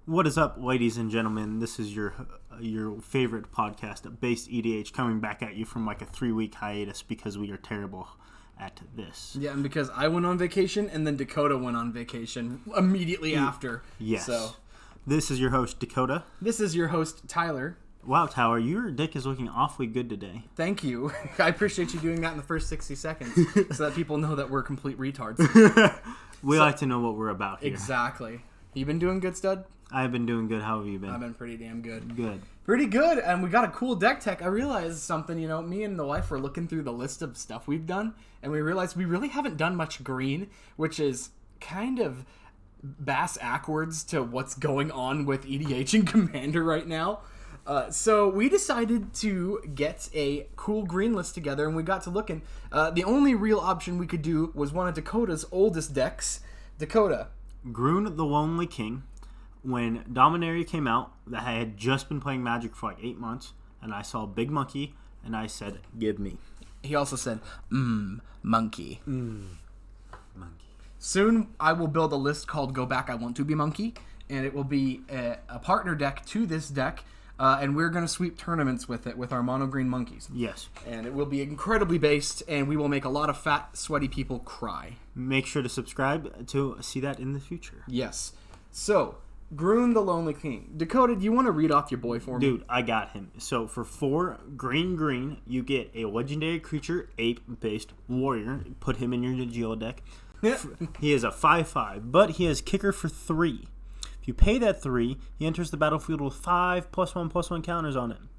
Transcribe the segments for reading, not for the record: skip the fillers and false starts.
What is up, ladies and gentlemen? This is your favorite podcast, Based EDH, coming back at you from like a 3-week hiatus because we are terrible at this. Yeah, and because I went on vacation and then Dakota went on vacation immediately after. Yes. So, this is your host, Dakota. this is your host, Tyler. Wow, Tower, your dick is looking awfully good today. Thank you. I appreciate you doing that in the first 60 seconds so that people know that we're complete retards. We like to know what we're about here. Exactly. You been doing good, stud? I've been doing good. How have you been? I've been pretty damn good. Good. Pretty good, and we got a cool deck tech. I realized something, me and the wife were looking through the list of stuff we've done, and we realized we really haven't done much green, which is kind of bass-ackwards to what's going on with EDH and Commander right now. So we decided to get a cool green list together, and we got to looking. The only real option we could do was one of Dakota's oldest decks. Dakota. Grunn the Lonely King. When Dominaria came out, I had just been playing Magic for like 8 months, and I saw Big Monkey, and I said, give me. He also said, monkey. Monkey. Soon, I will build a list called Go Back, I Want to Be Monkey, and it will be a partner deck to this deck, and we're going to sweep tournaments with it with our mono green monkeys. Yes. And it will be incredibly based, and we will make a lot of fat, sweaty people cry. Make sure to subscribe to see that in the future. Yes. So, Grunn the Lonely King. Dakota, do you want to read off your boy for me? Dude, I got him. So for 4 green, you get a legendary creature, ape-based warrior. Put him in your Geo deck. He is a 5/5, but he has kicker for 3. If you pay that 3, he enters the battlefield with 5 +1/+1 counters on him.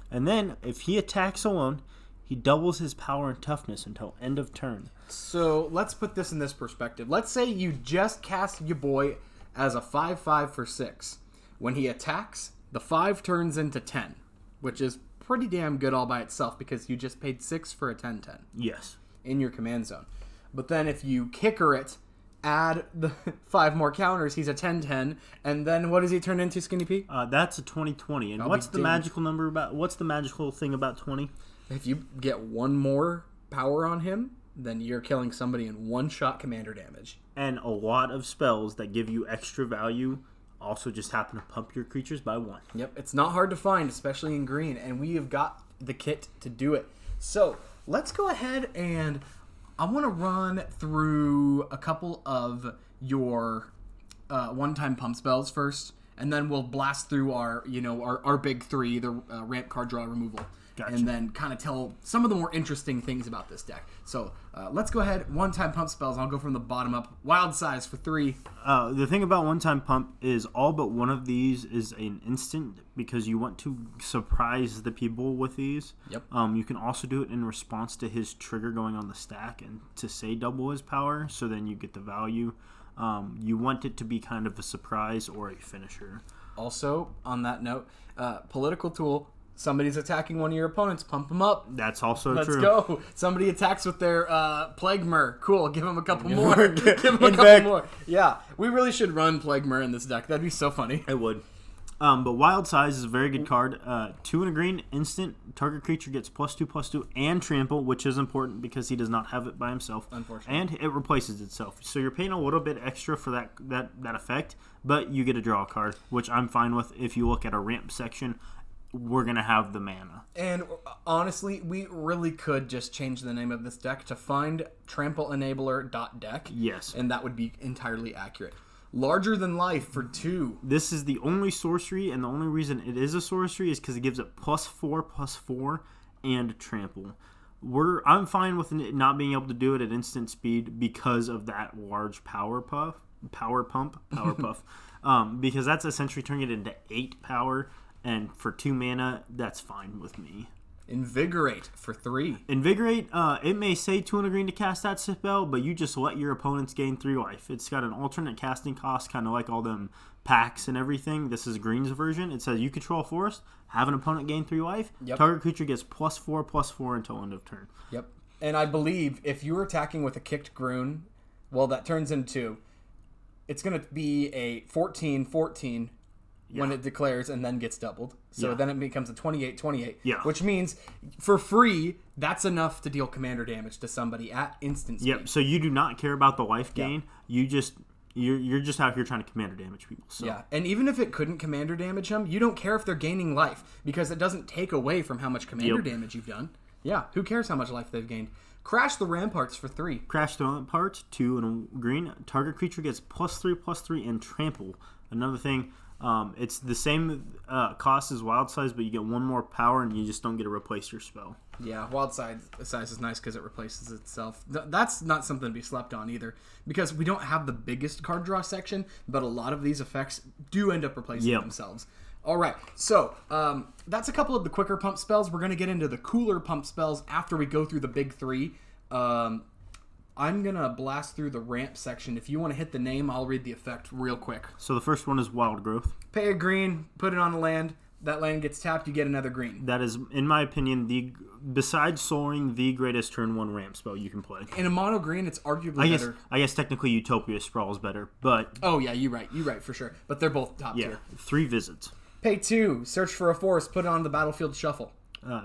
And then, if he attacks alone, he doubles his power and toughness until end of turn. So, let's put this in this perspective. Let's say you just cast your boy as a 5/5 for 6. When he attacks, the 5 turns into 10, which is pretty damn good all by itself because you just paid 6 for a 10/10. Yes. In your command zone. But then if you kicker it, add the 5 more counters, he's a 10/10, and then what does he turn into, Skinny P? That's a 20/20. And what's the magical number about? What's the magical thing about 20? If you get 1 more power on him, then you're killing somebody in 1-shot commander damage. And a lot of spells that give you extra value also just happen to pump your creatures by 1. Yep, it's not hard to find, especially in green, and we have got the kit to do it. So, let's go ahead and I want to run through a couple of your one-time pump spells first, and then we'll blast through our big 3, the ramp card draw removal. Gotcha. And then kind of tell some of the more interesting things about this deck. So let's go ahead. One-time pump spells. I'll go from the bottom up. Wild size for 3. The thing about one-time pump is all but one of these is an instant because you want to surprise the people with these. Yep. You can also do it in response to his trigger going on the stack and to say double his power, so then you get the value. You want it to be kind of a surprise or a finisher. Also, on that note, political tool. Somebody's attacking one of your opponents. Pump them up. That's also Let's true. Let's go. Somebody attacks with their Plaguemur. Cool. Give them a couple more. Give them a couple more. Yeah. We really should run Plaguemur in this deck. That'd be so funny. It would. But Wild Size is a very good card. 2 and a green, instant. Target creature gets +2/+2 and trample, which is important because he does not have it by himself. Unfortunately. And it replaces itself. So you're paying a little bit extra for that effect, but you get a draw card, which I'm fine with. If you look at a ramp section, we're going to have the mana. And honestly, we really could just change the name of this deck to find trampleenabler.deck. Yes. And that would be entirely accurate. Larger than life for 2. This is the only sorcery, and the only reason it is a sorcery is because it gives it +4/+4 and trample. I'm fine with it not being able to do it at instant speed because of that large power pump, because that's essentially turning it into 8 power. And for 2 mana, that's fine with me. Invigorate for 3. Invigorate, it may say 2 and a green to cast that spell, but you just let your opponents gain 3 life. It's got an alternate casting cost, kind of like all them packs and everything. This is Green's version. It says you control a forest, have an opponent gain 3 life. Yep. Target creature gets +4/+4 until end of turn. Yep. And I believe if you're attacking with a kicked Grunn, well, that turns into, it's going to be a 14/14 when it declares and then gets doubled. So then it becomes a 28/28. Yeah. Which means, for free, that's enough to deal commander damage to somebody at instant speed. Yep, so you do not care about the life gain. You just You're just out here trying to commander damage people. So. Yeah, and even if it couldn't commander damage them, you don't care if they're gaining life because it doesn't take away from how much commander damage you've done. Yeah, who cares how much life they've gained? Crash the Ramparts for 3. Crash the Ramparts, 2 and a green. Target creature gets +3/+3 and trample. Another thing, it's the same cost as Wild Size, but you get 1 more power and you just don't get to replace your spell. Yeah, Wild Size is nice because it replaces itself. That's not something to be slept on either because we don't have the biggest card draw section, but a lot of these effects do end up replacing themselves. All right, so that's a couple of the quicker pump spells. We're going to get into the cooler pump spells after we go through the big 3. I'm going to blast through the ramp section. If you want to hit the name, I'll read the effect real quick. So the first one is Wild Growth. Pay a green, put it on the land. That land gets tapped, you get another green. That is, in my opinion, besides Soaring, the greatest turn 1 ramp spell you can play. In a mono green, it's arguably better. I guess technically Utopia Sprawl is better, but... Oh, yeah, you're right, for sure. But they're both top tier. 3 visits. Pay 2, search for a forest, put it on the battlefield, shuffle.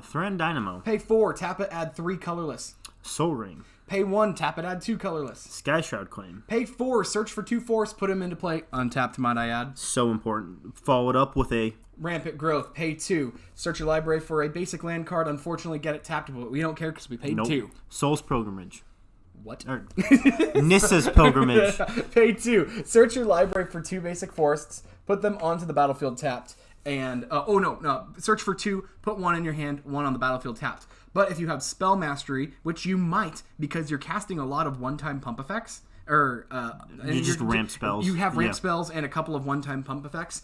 Thran Dynamo. Pay 4, tap it, add 3 colorless. Soul Ring. Pay 1, tap it, add 2 colorless. Sky Shroud Claim. Pay 4, search for 2 forests, put them into play. Untapped, might I add. So important. Follow it up with a... Rampant Growth. Pay 2. Search your library for a basic land card. Unfortunately, get it tapped, but we don't care because we paid 2. Soul's Pilgrimage. What? Nissa's Pilgrimage. Pay 2. Search your library for 2 basic forests. Put them onto the battlefield tapped. And, search for 2. Put 1 in your hand, 1 on the battlefield tapped. But if you have Spell Mastery, which you might because you're casting a lot of one-time pump effects, you just ramp spells. You have ramp spells and a couple of one-time pump effects.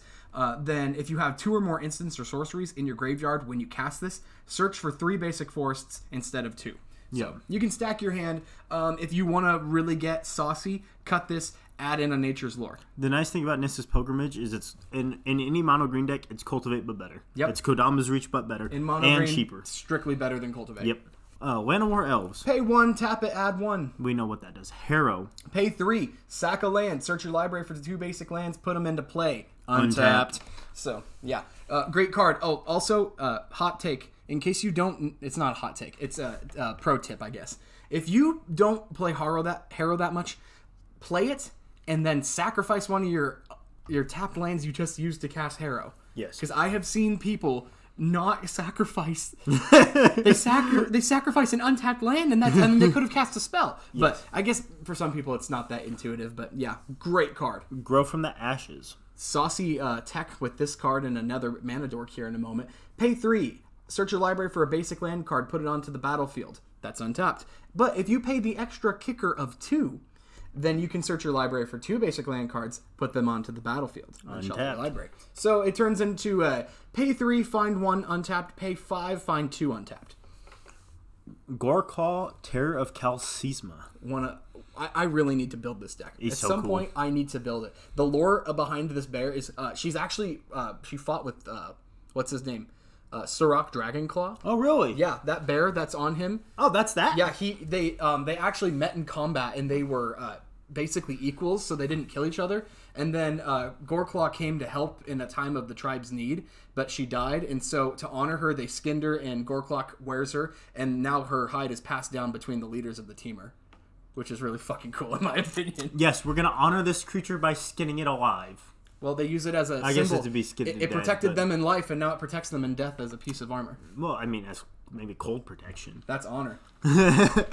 Then if you have 2 or more instants or sorceries in your graveyard when you cast this, search for 3 basic forests instead of 2. So you can stack your hand. If you want to really get saucy, cut this, add in a Nature's Lore. The nice thing about Nissa's Pilgrimage is it's in any mono green deck, it's Cultivate but better. Yep. It's Kodama's Reach but better. In mono and green, cheaper. Strictly better than Cultivate. Yep. Land of War Elves. Pay 1, tap it, add 1. We know what that does. Harrow. Pay 3, sack a land, search your library for the 2 basic lands, put them into play. Untapped. So, yeah. Great card. Oh, also, hot take. In case you don't, it's not a hot take. It's a pro tip, I guess. If you don't play Harrow that much, play it and then sacrifice one of your tapped lands you just used to cast Harrow. Yes. Because I have seen people not sacrifice. they sacrifice an untapped land, and they could have cast a spell. Yes. But I guess for some people it's not that intuitive. But yeah, great card. Grow from the Ashes. Saucy tech with this card and another mana dork here in a moment. Pay 3. Search your library for a basic land card. Put it onto the battlefield. That's untapped. But if you pay the extra kicker of 2, then you can search your library for 2 basic land cards, put them onto the battlefield. Untapped. Your library. So it turns into pay 3, find 1 untapped, pay 5, find 2 untapped. Goreclaw, Terror of Kalsisma. I really need to build this deck. At some point, I need to build it. The lore behind this bear is she's actually she fought with what's his name? Surrak Dragonclaw. Oh, really? Yeah, that bear that's on him. Oh, that's that? Yeah, they actually met in combat, and they were basically equals, so they didn't kill each other. And then Goreclaw came to help in a time of the tribe's need, but she died, and so to honor her, they skinned her, and Goreclaw wears her, and now her hide is passed down between the leaders of the teamer, which is really fucking cool in my opinion. Yes, we're going to honor this creature by skinning it alive. Well, they use it as a symbol. I guess it's to be skinned It protected them in life, and now it protects them in death as a piece of armor. Well, I mean, as maybe cold protection. That's honor. That's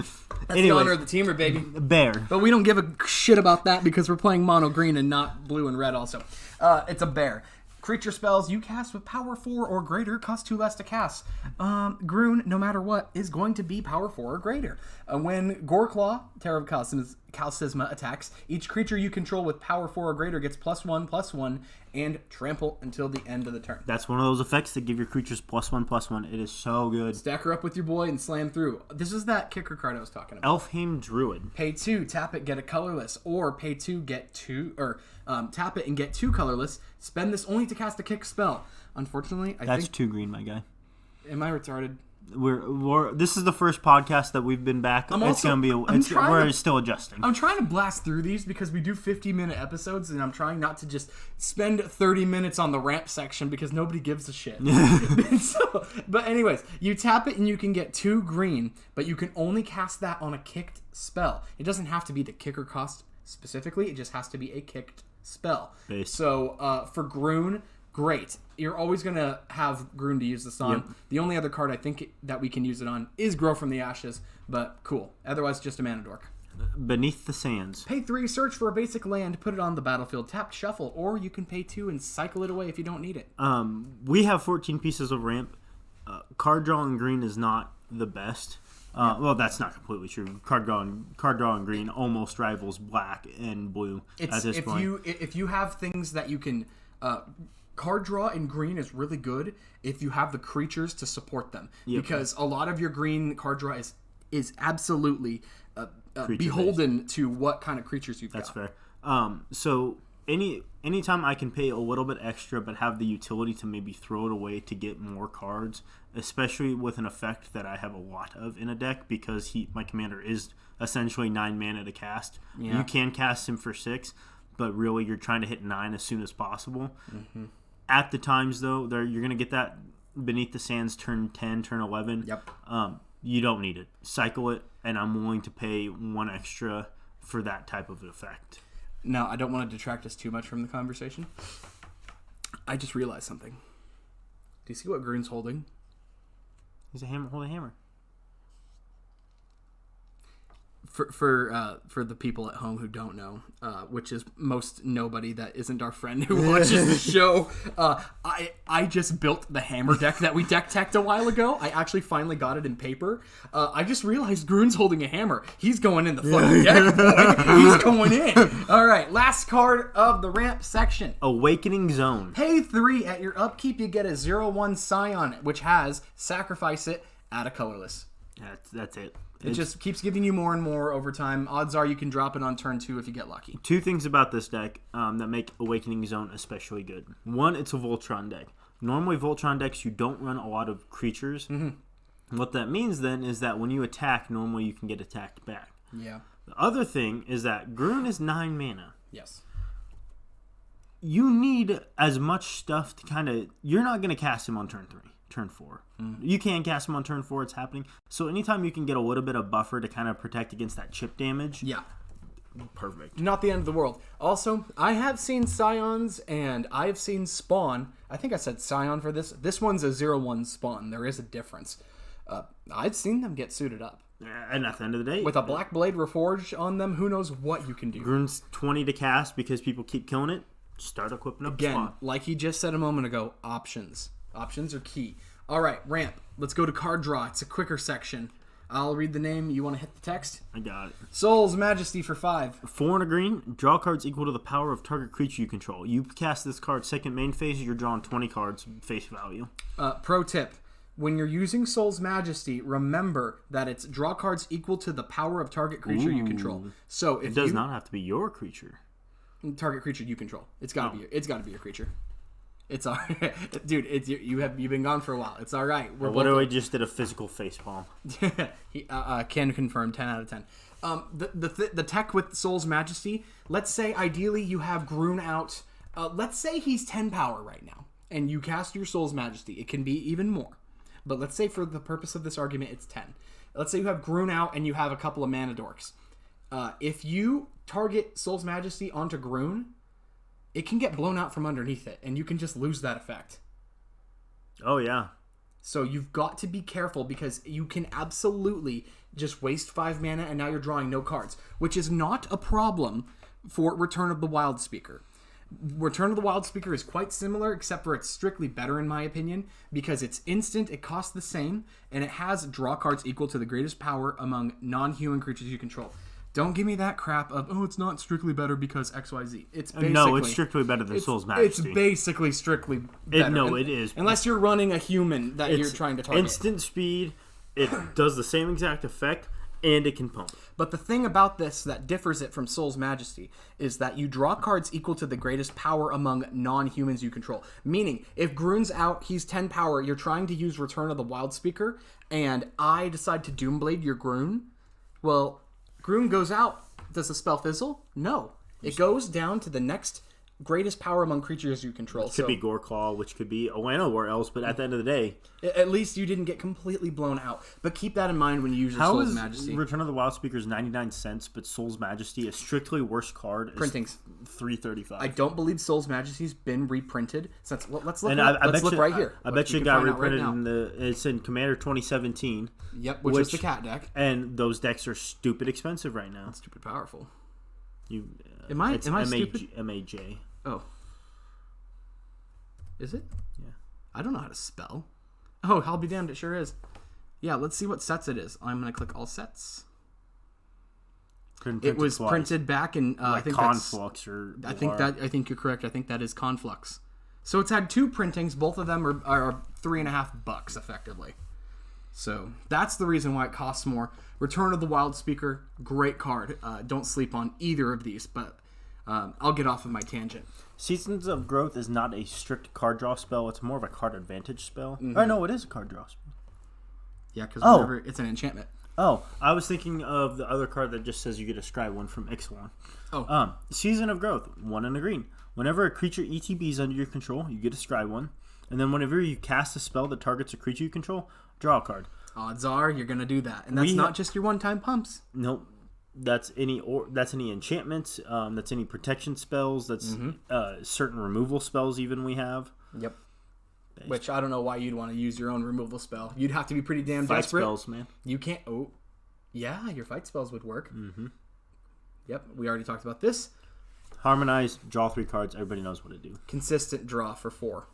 the honor of the teamer, baby. Bear. But we don't give a shit about that because we're playing mono green and not blue and red also. It's a bear. Creature spells you cast with power 4 or greater cost 2 less to cast. Grunn, no matter what, is going to be power 4 or greater. When Goreclaw, Terror of Kalsisma, attacks, each creature you control with power 4 or greater gets +1/+1 and trample until the end of the turn. That's one of those effects that give your creatures +1/+1. It is so good. Stack her up with your boy and slam through. This is that kicker card I was talking about. Elfheim Druid. Pay 2, tap it, get a colorless, or pay 2, get 2, or tap it and get 2 colorless. Spend this only to cast a kick spell. Unfortunately, That's 2 green, my guy. Am I retarded? This is the first podcast that we've been back. We're still adjusting. I'm trying to blast through these because we do 50-minute episodes, and I'm trying not to just spend 30 minutes on the ramp section because nobody gives a shit. But anyways, you tap it and you can get 2 green, but you can only cast that on a kicked spell. It doesn't have to be the kicker cost Specifically, it just has to be a kicked spell. Base. So for Grunn, great. You're always going to have Grunn to use this on. Yep. The only other card I think that we can use it on is Grow from the Ashes, but cool. Otherwise, just a mana dork. Beneath the Sands. Pay 3, search for a basic land, put it on the battlefield, tap, shuffle, or you can pay 2 and cycle it away if you don't need it. We have 14 pieces of ramp. Card draw in green is not the best. Well, that's not completely true. Card draw in green almost rivals black and blue at this point. If you have things that you can... card draw in green is really good if you have the creatures to support them. Yep. Because a lot of your green card draw is absolutely beholden to what kind of creatures you've got. That's fair. So anytime I can pay a little bit extra but have the utility to maybe throw it away to get more cards, especially with an effect that I have a lot of in a deck because my commander is essentially 9 mana to cast. Yeah. You can cast him for 6, but really you're trying to hit 9 as soon as possible. Mm-hmm. At the times, though, you're going to get that Beneath the Sands turn 10, turn 11. Yep. You don't need it. Cycle it, and I'm willing to pay 1 extra for that type of effect. Now, I don't want to detract us too much from the conversation. I just realized something. Do you see what Grunn's holding? He's holding a hammer. For the people at home who don't know, which is most nobody that isn't our friend who watches the show, I just built the hammer deck that we deck teched a while ago. I actually finally got it in paper. I just realized Grunn's holding a hammer. He's going in the fucking deck, boy. He's going in. All right, last card of the ramp section. Awakening Zone. Pay 3 at your upkeep. You get a 0/1 Scion, which has sacrifice it, add a colorless. That's it. It just keeps giving you more and more over time. Odds are you can drop it on turn 2 if you get lucky. 2 things about this deck that make Awakening Zone especially good. 1, it's a Voltron deck. Normally, Voltron decks, you don't run a lot of creatures. Mm-hmm. What that means, then, is that when you attack, normally you can get attacked back. Yeah. The other thing is that Grunn is 9 mana. Yes. You need as much stuff to kind of... You're not going to cast him on turn 3. Turn 4. You can cast him on turn 4, it's happening. So anytime you can get a little bit of buffer to kind of protect against that chip damage. Yeah. Perfect. Not the end of the world. Also, I have seen Scions and I have seen Spawn. I think I said Scion for this. This one's a 0/1 Spawn. There is a difference. I've seen them get suited up. And at the end of the day... With a Black Blade Reforged on them, who knows what you can do. Grunn's 20 to cast because people keep killing it. Start equipping up again, Spawn. Like he just said a moment ago, options. Options are key. All right, ramp. Let's go to card draw. It's a quicker section. I'll read the name. You want to hit the text? I got it. Soul's Majesty for 5. 4 and a green. Draw cards equal to the power of target creature you control. You cast this card second main phase, you're drawing 20 cards face value. Pro tip. When you're using Soul's Majesty, remember that it's draw cards equal to the power of target creature you control. So if it does not have to be your creature. Target creature you control. It's got to be your creature. It's all right. Dude, you've been gone for a while. It's all right. What do I just did a physical facepalm? Can confirm 10 out of 10. The tech with Soul's Majesty, let's say ideally you have Grunn out. Let's say he's 10 power right now, and you cast your Soul's Majesty. It can be even more. But let's say for the purpose of this argument, it's 10. Let's say you have Grunn out and you have a couple of mana dorks. If you target Soul's Majesty onto Grunn, it can get blown out from underneath it, and you can just lose that effect. Oh, yeah. So you've got to be careful because you can absolutely just waste 5 mana and now you're drawing no cards, which is not a problem for Return of the Wild Speaker. Return of the Wild Speaker is quite similar, except for it's strictly better in my opinion, because it's instant, it costs the same, and it has draw cards equal to the greatest power among non-human creatures you control. Don't give me that crap of, it's not strictly better because XYZ. It's basically... No, it's strictly better than Soul's Majesty. It's basically strictly better. It is. Unless you're running a human that you're trying to target. Instant speed, it does the same exact effect, and it can pump. But the thing about this that differs it from Soul's Majesty is that you draw cards equal to the greatest power among non-humans you control. Meaning, if Grunn's out, he's 10 power, you're trying to use Return of the Wild Speaker, and I decide to Doomblade your Grunn, well... Grunn goes out. Does the spell fizzle? No. It goes down to the next greatest power among creatures you control. It could be Goreclaw, which could be Oano or else, but at the end of the day... At least you didn't get completely blown out. But keep that in mind when you use your Soul's Majesty. Return of the Wild Speaker is 99 cents, but Soul's Majesty, a strictly worse card, Printings. is $3.35. I don't believe Soul's Majesty's been reprinted. Since let's look. Let's look right here. I bet you it got reprinted it's in Commander 2017. Yep, which is the cat deck. And those decks are stupid expensive right now. That's stupid powerful. Am I stupid? MAJ. Oh. Is it? Yeah. I don't know how to spell. Oh, I'll be damned, it sure is. Yeah, let's see what sets it is. I'm going to click all sets. It was printed back in I think Conflux I think you're correct. I think that is Conflux. So it's had 2 printings. Both of them are $3.50 effectively. So that's the reason why it costs more. Return of the Wild Speaker, great card. Don't sleep on either of these, but I'll get off of my tangent. Seasons of Growth is not a strict card draw spell. It's more of a card advantage spell. Mm-hmm. Or no, it is a card draw spell. Yeah, because it's an enchantment. Oh, I was thinking of the other card that just says you get a scry one from Ixalan. Oh. Season of Growth, 1 and a green. Whenever a creature ETB is under your control, you get a scry one. And then whenever you cast a spell that targets a creature you control, draw a card. Odds are you're going to do that. And that's not just your one-time pumps. Nope. That's any enchantments. That's any protection spells. That's certain removal spells even we have. Yep. Which I don't know why you'd want to use your own removal spell. You'd have to be pretty damn fight desperate. Spells, man. You can't. Oh, yeah, your fight spells would work. Mm-hmm. Yep, we already talked about this. Harmonize, draw 3 cards. Everybody knows what to do. Consistent draw for 4.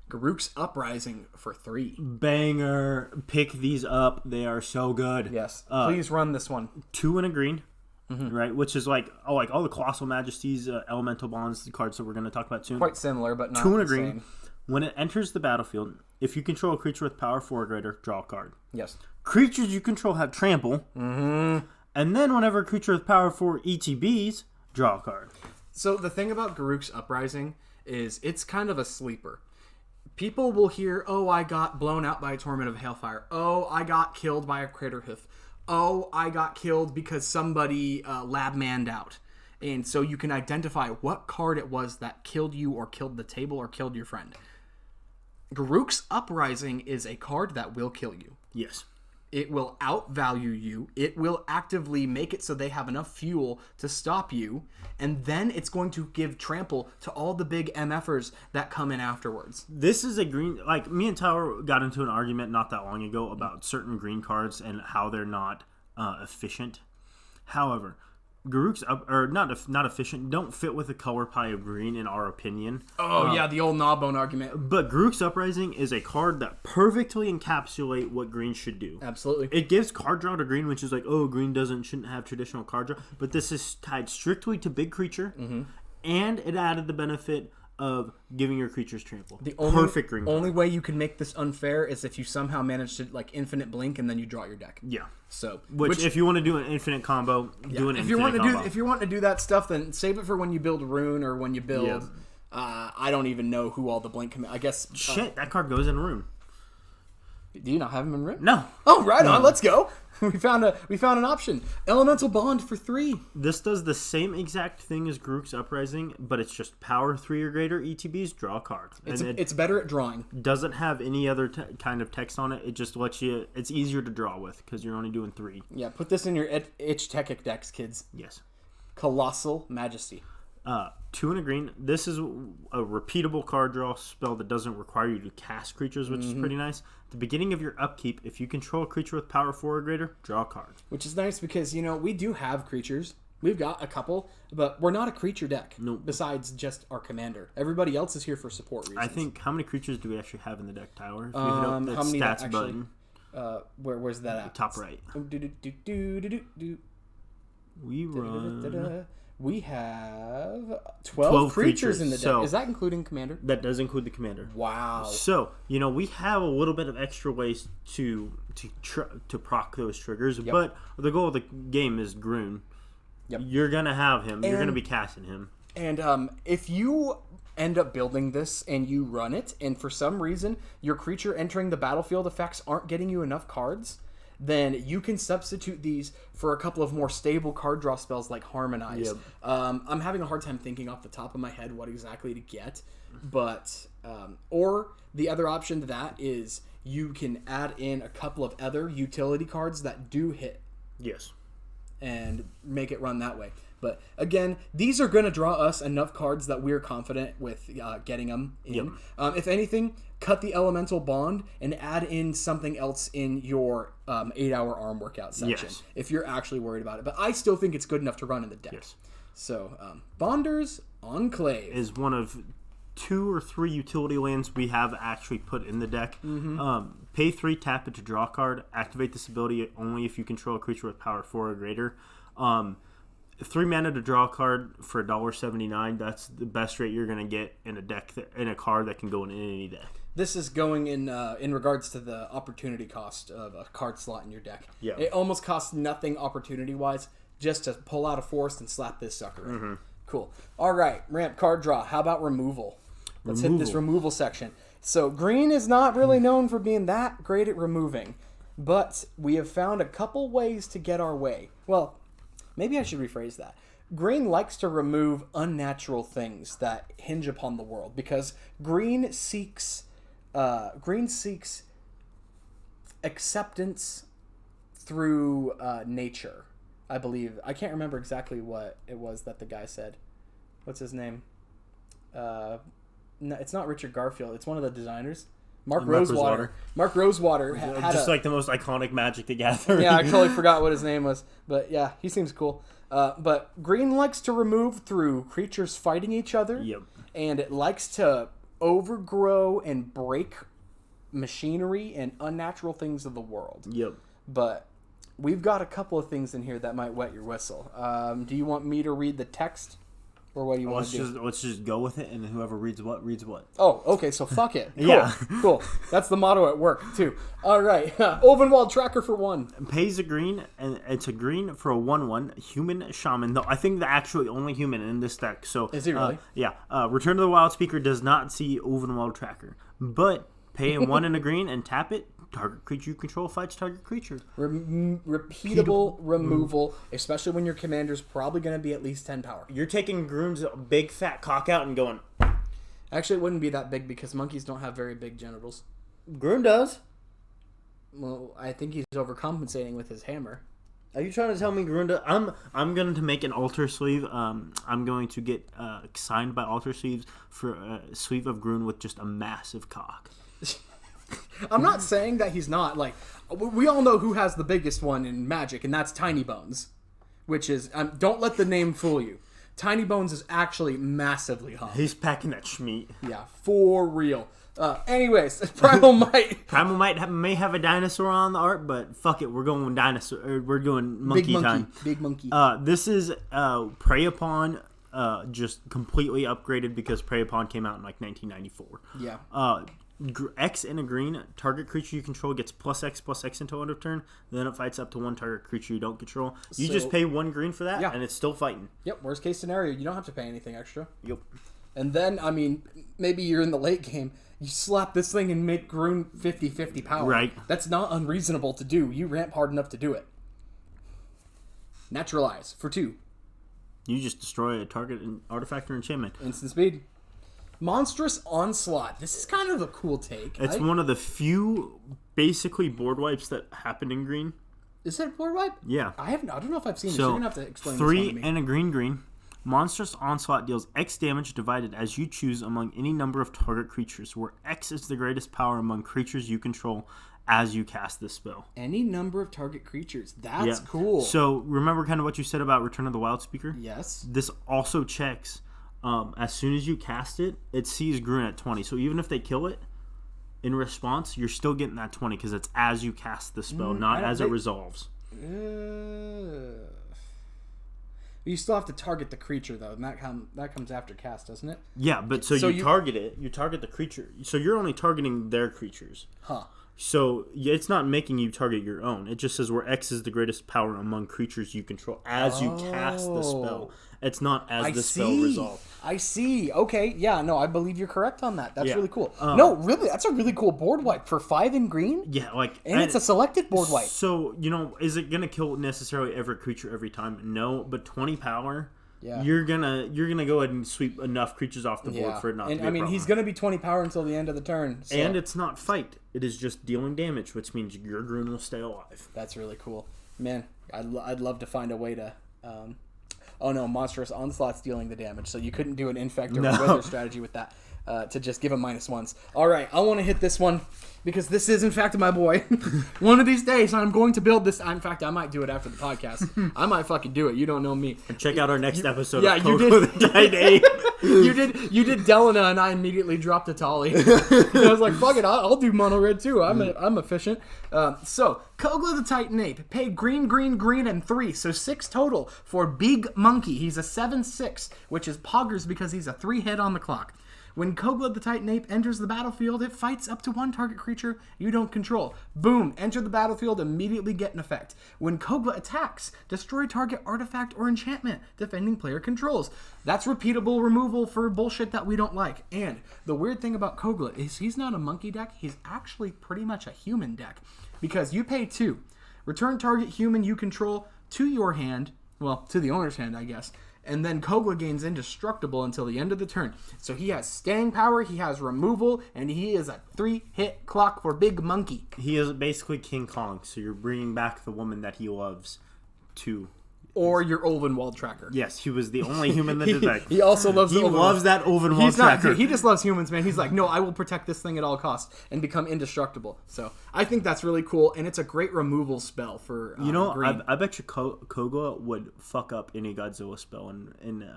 Garruk's Uprising for 3. Banger. Pick these up. They are so good. Yes. Please run this one. 2 and a green. Mm-hmm. Right, which is like all the Colossal Majesties, Elemental Bonds, the cards that we're going to talk about soon. Quite similar, but not 2 and a the green. same. When it enters the battlefield, if you control a creature with power 4 or greater, draw a card. Yes. Creatures you control have trample. Mm-hmm. And then whenever a creature with power 4 ETBs, draw a card. So the thing about Garruk's Uprising is it's kind of a sleeper. People will hear, oh, I got blown out by a Torment of Hailfire. Oh, I got killed by a Craterhoof. Oh, I got killed because somebody lab-manned out. And so you can identify what card it was that killed you or killed the table or killed your friend. Garruk's Uprising is a card that will kill you. Yes. It will outvalue you. It will actively make it so they have enough fuel to stop you. And then it's going to give trample to all the big MFers that come in afterwards. This is a green... Like, me and Tyler got into an argument not that long ago about certain green cards and how they're not efficient. However... Garruk's not efficient. Don't fit with the color pie of green, in our opinion. Oh yeah, the old Gnawbone argument. But Garruk's Uprising is a card that perfectly encapsulates what green should do. Absolutely, it gives card draw to green, which is like, oh, green shouldn't have traditional card draw. But this is tied strictly to big creature, and it added the benefit of giving your creatures trample. The perfect green. Only way you can make this unfair is if you somehow manage to like infinite blink and then you draw your deck. Yeah. So, which if you want to do an infinite combo, do an infinite combo. If you're wanting to do that stuff, then save it for when you build Rune or when you build. Yeah. I don't even know who all the blink. I guess. Shit, that card goes in Rune. Do you not have him in Rune? No. Oh, right on. Let's go. We found an option. Elemental Bond for 3. This does the same exact thing as Garruk's Uprising, but it's just power 3 or greater ETBs, draw a card. It's better at drawing. Doesn't have any other kind of text on it. It just lets you... It's easier to draw with because you're only doing 3. Yeah, put this in your Itch-Techic decks, kids. Yes. Colossal Majesty. 2 and a green. This is a repeatable card draw spell that doesn't require you to cast creatures, which is pretty nice. At the beginning of your upkeep, if you control a creature with power 4 or greater, draw a card. Which is nice because, we do have creatures. We've got a couple, but we're not a creature deck. Nope. Besides just our commander. Everybody else is here for support reasons. I think, how many creatures do we actually have in the deck, Tyler? If you hit up the stats button. Where's that at? Top right. We run... We have 12 creatures in the deck. So, is that including commander? That does include the commander. Wow. So, we have a little bit of extra ways to proc those triggers, but the goal of the game is Grunn. Yep. You're going to have him. You're going to be casting him. And if you end up building this and you run it, and for some reason your creature entering the battlefield effects aren't getting you enough cards, then you can substitute these for a couple of more stable card draw spells like Harmonize. Yep. I'm having a hard time thinking off the top of my head what exactly to get, but or the other option to that is you can add in a couple of other utility cards that do hit. Yes. And make it run that way. But again, these are going to draw us enough cards that we're confident with getting them in. Yep. If anything, cut the Elemental Bond and add in something else in your 8-hour arm workout section. Yes. If you're actually worried about it. But I still think it's good enough to run in the deck. Yes. So, Bonder's Enclave is one of 2 or 3 utility lands we have actually put in the deck. Pay 3, tap it to draw a card. Activate this ability only if you control a creature with power 4 or greater. 3 mana to draw a card for $1.79. That's the best rate you're going to get in a deck in a card that can go in any deck. This is going in regards to the opportunity cost of a card slot in your deck. Yeah. It almost costs nothing opportunity-wise just to pull out a forest and slap this sucker in. Cool. All right, ramp card draw. How about removal? Let's hit this removal section. So green is not really known for being that great at removing, but we have found a couple ways to get our way. Well, maybe I should rephrase that. Green likes to remove unnatural things that hinge upon the world because green seeks acceptance through nature. I believe. I can't remember exactly what it was that the guy said. What's his name? No, it's not Richard Garfield. It's one of the designers. Mark Rosewater. Mark Rosewater had just like the most iconic Magic the Gathering. Yeah, I totally forgot what his name was. But yeah, he seems cool. But green likes to remove through creatures fighting each other. Yep. And it likes to overgrow and break machinery and unnatural things of the world. Yep. But we've got a couple of things in here that might wet your whistle. Do you want me to read the text? Or what do you want to do? Let's just go with it, and whoever reads what, reads what. Oh, okay, so fuck it. Cool. Yeah. Cool. That's the motto at work, too. All right. Ovenwald Tracker for 1. Pays a green, and it's a green for a 1/1 human shaman. Though I think the actually only human in this deck. So is he really? Yeah. Return to the Wild Speaker does not see Ovenwald Tracker, but pay a 1 and a green and tap it. Target creature you control fights target creature. Repeatable removal, especially when your commander's probably going to be at least 10 power. You're taking Grunn's big fat cock out and going... Actually, it wouldn't be that big because monkeys don't have very big genitals. Grunn does. Well, I think he's overcompensating with his hammer. Are you trying to tell me Grunn does? I'm going to make an altar sleeve. I'm going to get signed by altar sleeves for a sleeve of Grunn with just a massive cock. I'm not saying that he's not. Like, we all know who has the biggest one in Magic, and that's Tiny Bones. Which is, don't let the name fool you. Tiny Bones is actually massively hot. He's packing that schmeat. Yeah, for real. Anyways, Primal Might. Primal Might may have a dinosaur on the art, but fuck it, we're going dinosaur. We're doing monkey time. Big monkey. This is Prey Upon, just completely upgraded because Prey Upon came out in like 1994. Yeah. X in a green, target creature you control gets +X until end of turn. Then it fights up to 1 target creature you don't control. You just pay 1 green for that, and it's still fighting. Yep, worst case scenario, you don't have to pay anything extra. Yep. And then, I mean, maybe you're in the late game, you slap this thing and make Grunn 50-50 power. Right. That's not unreasonable to do. You ramp hard enough to do it. Naturalize for 2. You just destroy a target artifact or enchantment. Instant speed. Monstrous Onslaught. This is kind of a cool take. It's one of the few basically board wipes that happen in green. Is it a board wipe? Yeah. I don't know if I've seen it. So you're gonna have to explain 3 this one to me. and a green. Monstrous Onslaught deals X damage divided as you choose among any number of target creatures, where X is the greatest power among creatures you control as you cast this spell. Any number of target creatures. That's cool. So remember kind of what you said about Return of the Wild Speaker? Yes. This also checks. As soon as you cast it, it sees Grunn at 20. So even if they kill it, in response, you're still getting that 20 because it's as you cast the spell, not as it resolves. You still have to target the creature, though, and that comes after cast, doesn't it? Yeah, but so you target it. You target the creature. So you're only targeting their creatures. Huh. So yeah, it's not making you target your own. It just says where X is the greatest power among creatures you control as you cast the spell. It's not as the spell resolves. I see. Okay. Yeah. No, I believe you're correct on that. That's really cool. Um, no, really, that's a really cool board wipe for 5 in green. Yeah, like and it's a selected board wipe. So is it gonna kill necessarily every creature every time? No, but 20 power. Yeah. You're gonna go ahead and sweep enough creatures off the board for it not to be a problem. He's gonna be 20 power until the end of the turn. So. And it's not fight. It is just dealing damage, which means your Grunn will stay alive. That's really cool. Man, I'd love to find a way to... oh no, Monstrous Onslaught's dealing the damage, so you couldn't do an Infect or a Wither strategy with that to just give him -1s. Alright, I want to hit this one, because this is, in fact, my boy. One of these days, I'm going to build this. In fact, I might do it after the podcast. I might fucking do it. You don't know me. And check out our next episode of Kogla the Giant Ape. You did Delana, and I immediately dropped a Tolly. I was like, fuck it, I'll do mono red too. I'm efficient. So, Kogla the Titan Ape paid green, and 3, so 6 total for Big Monkey. He's a 7/6, which is poggers because he's a 3-hit on the clock. When Kogla the Titan Ape enters the battlefield, it fights up to 1 target creature you don't control. Boom, enter the battlefield, immediately get an effect. When Kogla attacks, destroy target artifact or enchantment defending player controls. That's repeatable removal for bullshit that we don't like. And the weird thing about Kogla is he's not a monkey deck, he's actually pretty much a human deck. Because you pay 2. Return target human you control to your hand, well, to the owner's hand, I guess. And then Kogla gains indestructible until the end of the turn. So he has staying power, he has removal, and he is a 3-hit clock for Big Monkey. He is basically King Kong, so you're bringing back the woman that he loves to... Or your Ulvenwald tracker. Yes, he was the only human that did that. He also loves He loves that Ulvenwald tracker. He just loves humans, man. He's like, no, I will protect this thing at all costs and become indestructible. So I think that's really cool, and it's a great removal spell for green. I bet you Kogla would fuck up any Godzilla spell in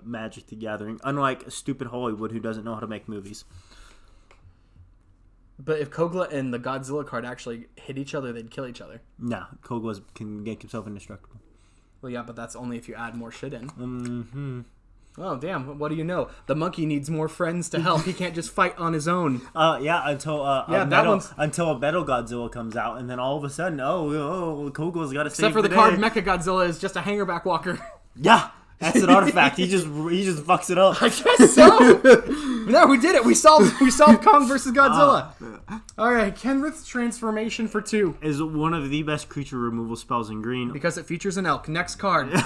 Magic the Gathering, unlike stupid Hollywood who doesn't know how to make movies. But if Kogla and the Godzilla card actually hit each other, they'd kill each other. Nah, Kogla can make himself indestructible. Well, yeah, but that's only if you add more shit in. Mm-hmm. Oh, damn. What do you know? The monkey needs more friends to help. He can't just fight on his own. Until a Metal Godzilla comes out, and then all of a sudden, Kogla's got to save the day. Except for the card Mecha Godzilla is just a hangerback walker. Yeah, that's an artifact. He just fucks it up. I guess so. No, we did it. We solved Kong versus Godzilla. All right, Kenrith's Transformation for 2 is one of the best creature removal spells in green because it features an elk. Next card. Okay.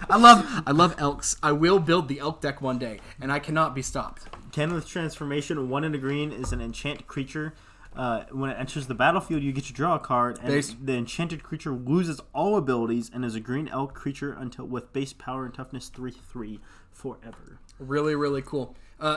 I love elks. I will build the elk deck one day, and I cannot be stopped. Kenrith's Transformation, 1 in a green, is an enchant creature. When it enters the battlefield, you get to draw a card, and the enchanted creature loses all abilities and is a green elk creature with base power and toughness 3/3 forever. Really, really cool.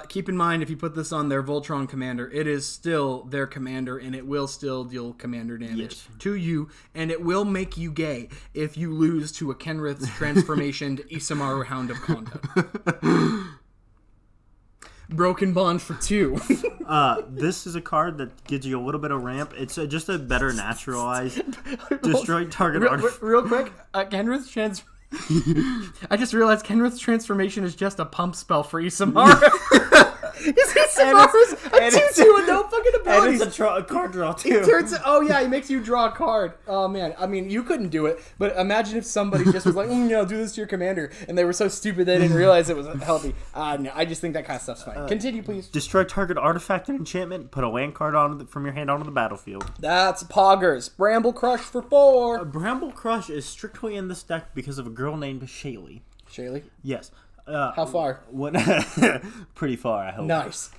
Keep in mind, if you put this on their Voltron commander, it is still their commander, and it will still deal commander damage to you, and it will make you gay if you lose to a Kenrith's Transformationed Isamaru Hound of Konda. Broken Bond for 2. This is a card that gives you a little bit of ramp. It's just a better naturalized destroy target artifact. Real quick, Kenrith's Transformation. I just realized Kenrith's Transformation is just a pump spell for Isamaru. Isamaru's a 2/2 with no fucking abilities. And it's a card draw too. He makes you draw a card. Oh man, I mean, you couldn't do it, but imagine if somebody just was like, do this to your commander, and they were so stupid they didn't realize it was healthy. No, I just think that kind of stuff's fine. Continue, please. Destroy target artifact and enchantment. Put a land card from your hand onto the battlefield. That's poggers. Bramble Crush for 4. Bramble Crush is strictly in this deck because of a girl named Shaylee. Shaylee? Yes. How far? Pretty far, I hope. Nice.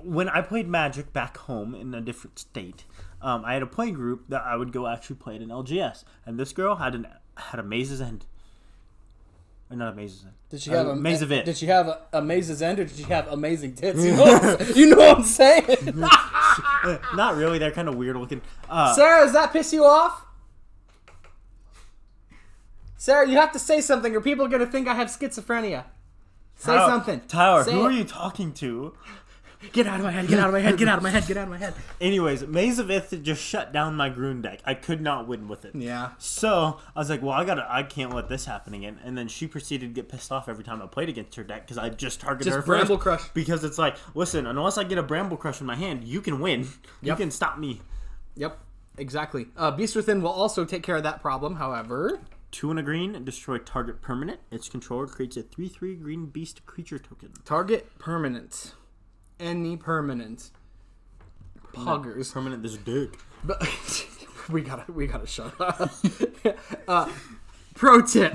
When I played Magic back home in a different state, I had a play group that I would go actually play it in LGS, and this girl had a Maze's End. Or not a Maze's End. Did she have Maze of It? Did she have a Maze's End, or did she have amazing tits? You know what I'm saying? Not really. They're kind of weird looking. Sarah, does that piss you off? Sarah, you have to say something or people are going to think I have schizophrenia. Say something. Tyler, say who it. are you talking to? Get out of my head, get out of my head, get out of my head, get out of my head. Anyways, Maze of Ith just shut down my Grunn deck. I could not win with it. Yeah. So I was like, well, I can't let this happen again. And then she proceeded to get pissed off every time I played against her deck because I just targeted her Bramble first. Crush. Because it's like, listen, unless I get a Bramble Crush in my hand, you can win. Yep. You can stop me. Yep, exactly. Beast Within will also take care of that problem, however... 2 and a green, destroy target permanent. Its controller creates a 3/3 green beast creature token. Target permanent. Any permanent. Poggers. Permanent this dick. But we gotta shut up. Pro tip.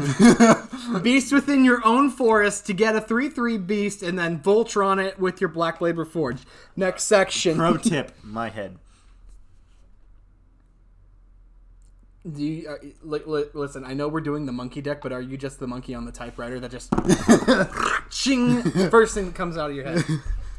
Beast within your own forest to get a 3/3 beast and then Voltron it with your Black Blade Reforged. Next section. Pro tip, my head. Do you, listen, I know we're doing the monkey deck, but are you just the monkey on the typewriter that just ching, first thing that comes out of your head?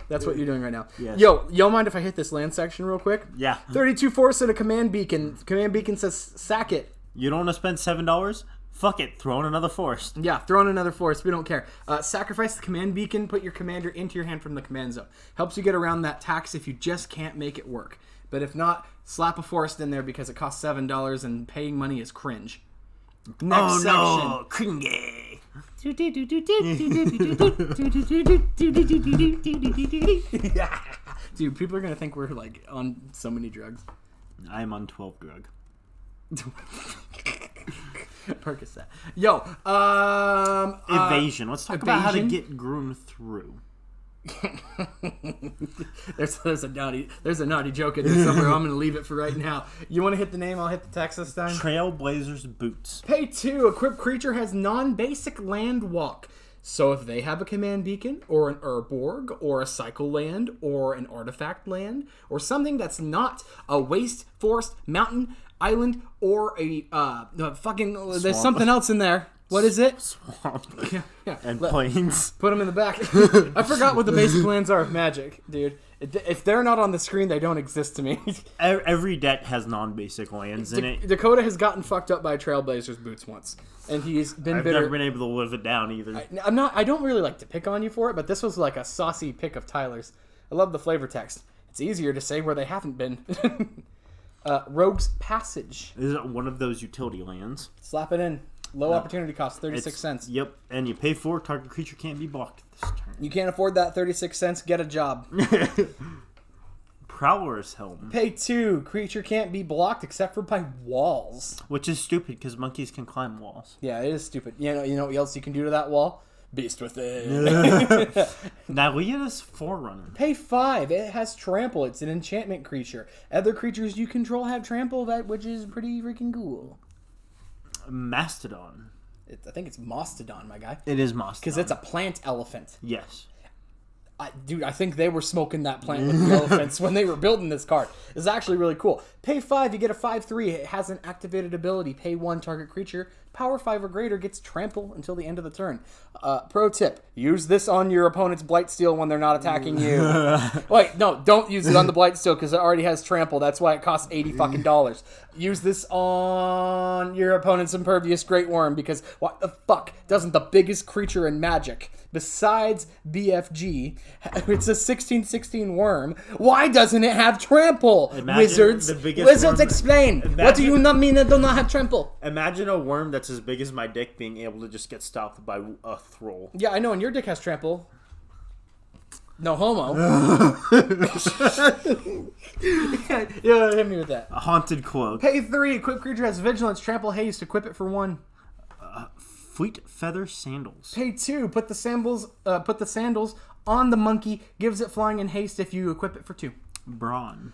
That's what you're doing right now. Yes. Yo, mind if I hit this land section real quick? Yeah. 32 force and a command beacon. Command beacon says sack it. You don't want to spend $7? Fuck it, throw in another forest. Yeah, throw in another forest. We don't care. Sacrifice the command beacon. Put your commander into your hand from the command zone. Helps you get around that tax if you just can't make it work. But if not, slap a forest in there because it costs $7 and paying money is cringe. Next section. No, cringy. Dude, people are going to think we're like on so many drugs. I'm on 12 drug. Percocet. Yo, evasion. Let's talk about how to get Grunn through. there's a naughty joke in there somewhere. I'm gonna leave it for right now. You want to hit the name? I'll hit the text this time. Trailblazers Boots. Pay 2. Equipped creature has non-basic land walk. So if they have a command beacon or an Urborg or a cycle land or an artifact land or something that's not a waste, forest, mountain, island, or a fucking Swamp. There's something else in there. What is it? Swamp. Yeah. And plains. Put them in the back. I forgot what the basic lands are of Magic, dude. If they're not on the screen, they don't exist to me. Every deck has non-basic lands in it. Dakota has gotten fucked up by Trailblazers Boots once, and he's been I've bitter. never been able to live it down either. I don't really like to pick on you for it, but this was like a saucy pick of Tyler's. I love the flavor text. It's easier to say where they haven't been. Rogue's Passage. Is it one of those utility lands? Slap it in. Low opportunity cost, 36 cents. Yep, and you pay 4. Target creature can't be blocked this turn. You can't afford that 36 cents. Get a job. Prowler's Helm. Pay 2. Creature can't be blocked except for by walls. Which is stupid because monkeys can climb walls. Yeah, it is stupid. You know what else you can do to that wall? Beast Within. Nalia's Forerunner. Pay 5. It has trample. It's an enchantment creature. Other creatures you control have trample, which is pretty freaking cool. Mastodon. I think it's Mastodon, my guy. It is Mastodon. Because it's a plant elephant. Yes. Dude, I think they were smoking that plant with the elephants when they were building this card. It's actually really cool. Pay 5, you get a 5/3. It has an activated ability. Pay 1, target creature. Power 5 or greater gets trample until the end of the turn. Pro tip, use this on your opponent's Blightsteel when they're not attacking you. Wait, no, don't use it on the Blightsteel because it already has trample. That's why it costs $80. Use this on your opponent's Impervious Great Worm because what the fuck doesn't the biggest creature in Magic besides BFG, it's a 16/16 worm, why doesn't it have trample? Wizards, worm, explain. What do you not mean it do not have trample? Imagine a worm that's as big as my dick being able to just get stopped by a thrall. Yeah, I know, and your dick has trample. No homo. Yeah, hit me with that. A Haunted Cloak. Pay 3. Equip creature has vigilance, trample, haste. Equip it for 1. Fleet Feather Sandals. Pay 2. Put the sandals on the monkey. Gives it flying and haste if you equip it for 2. Brawn.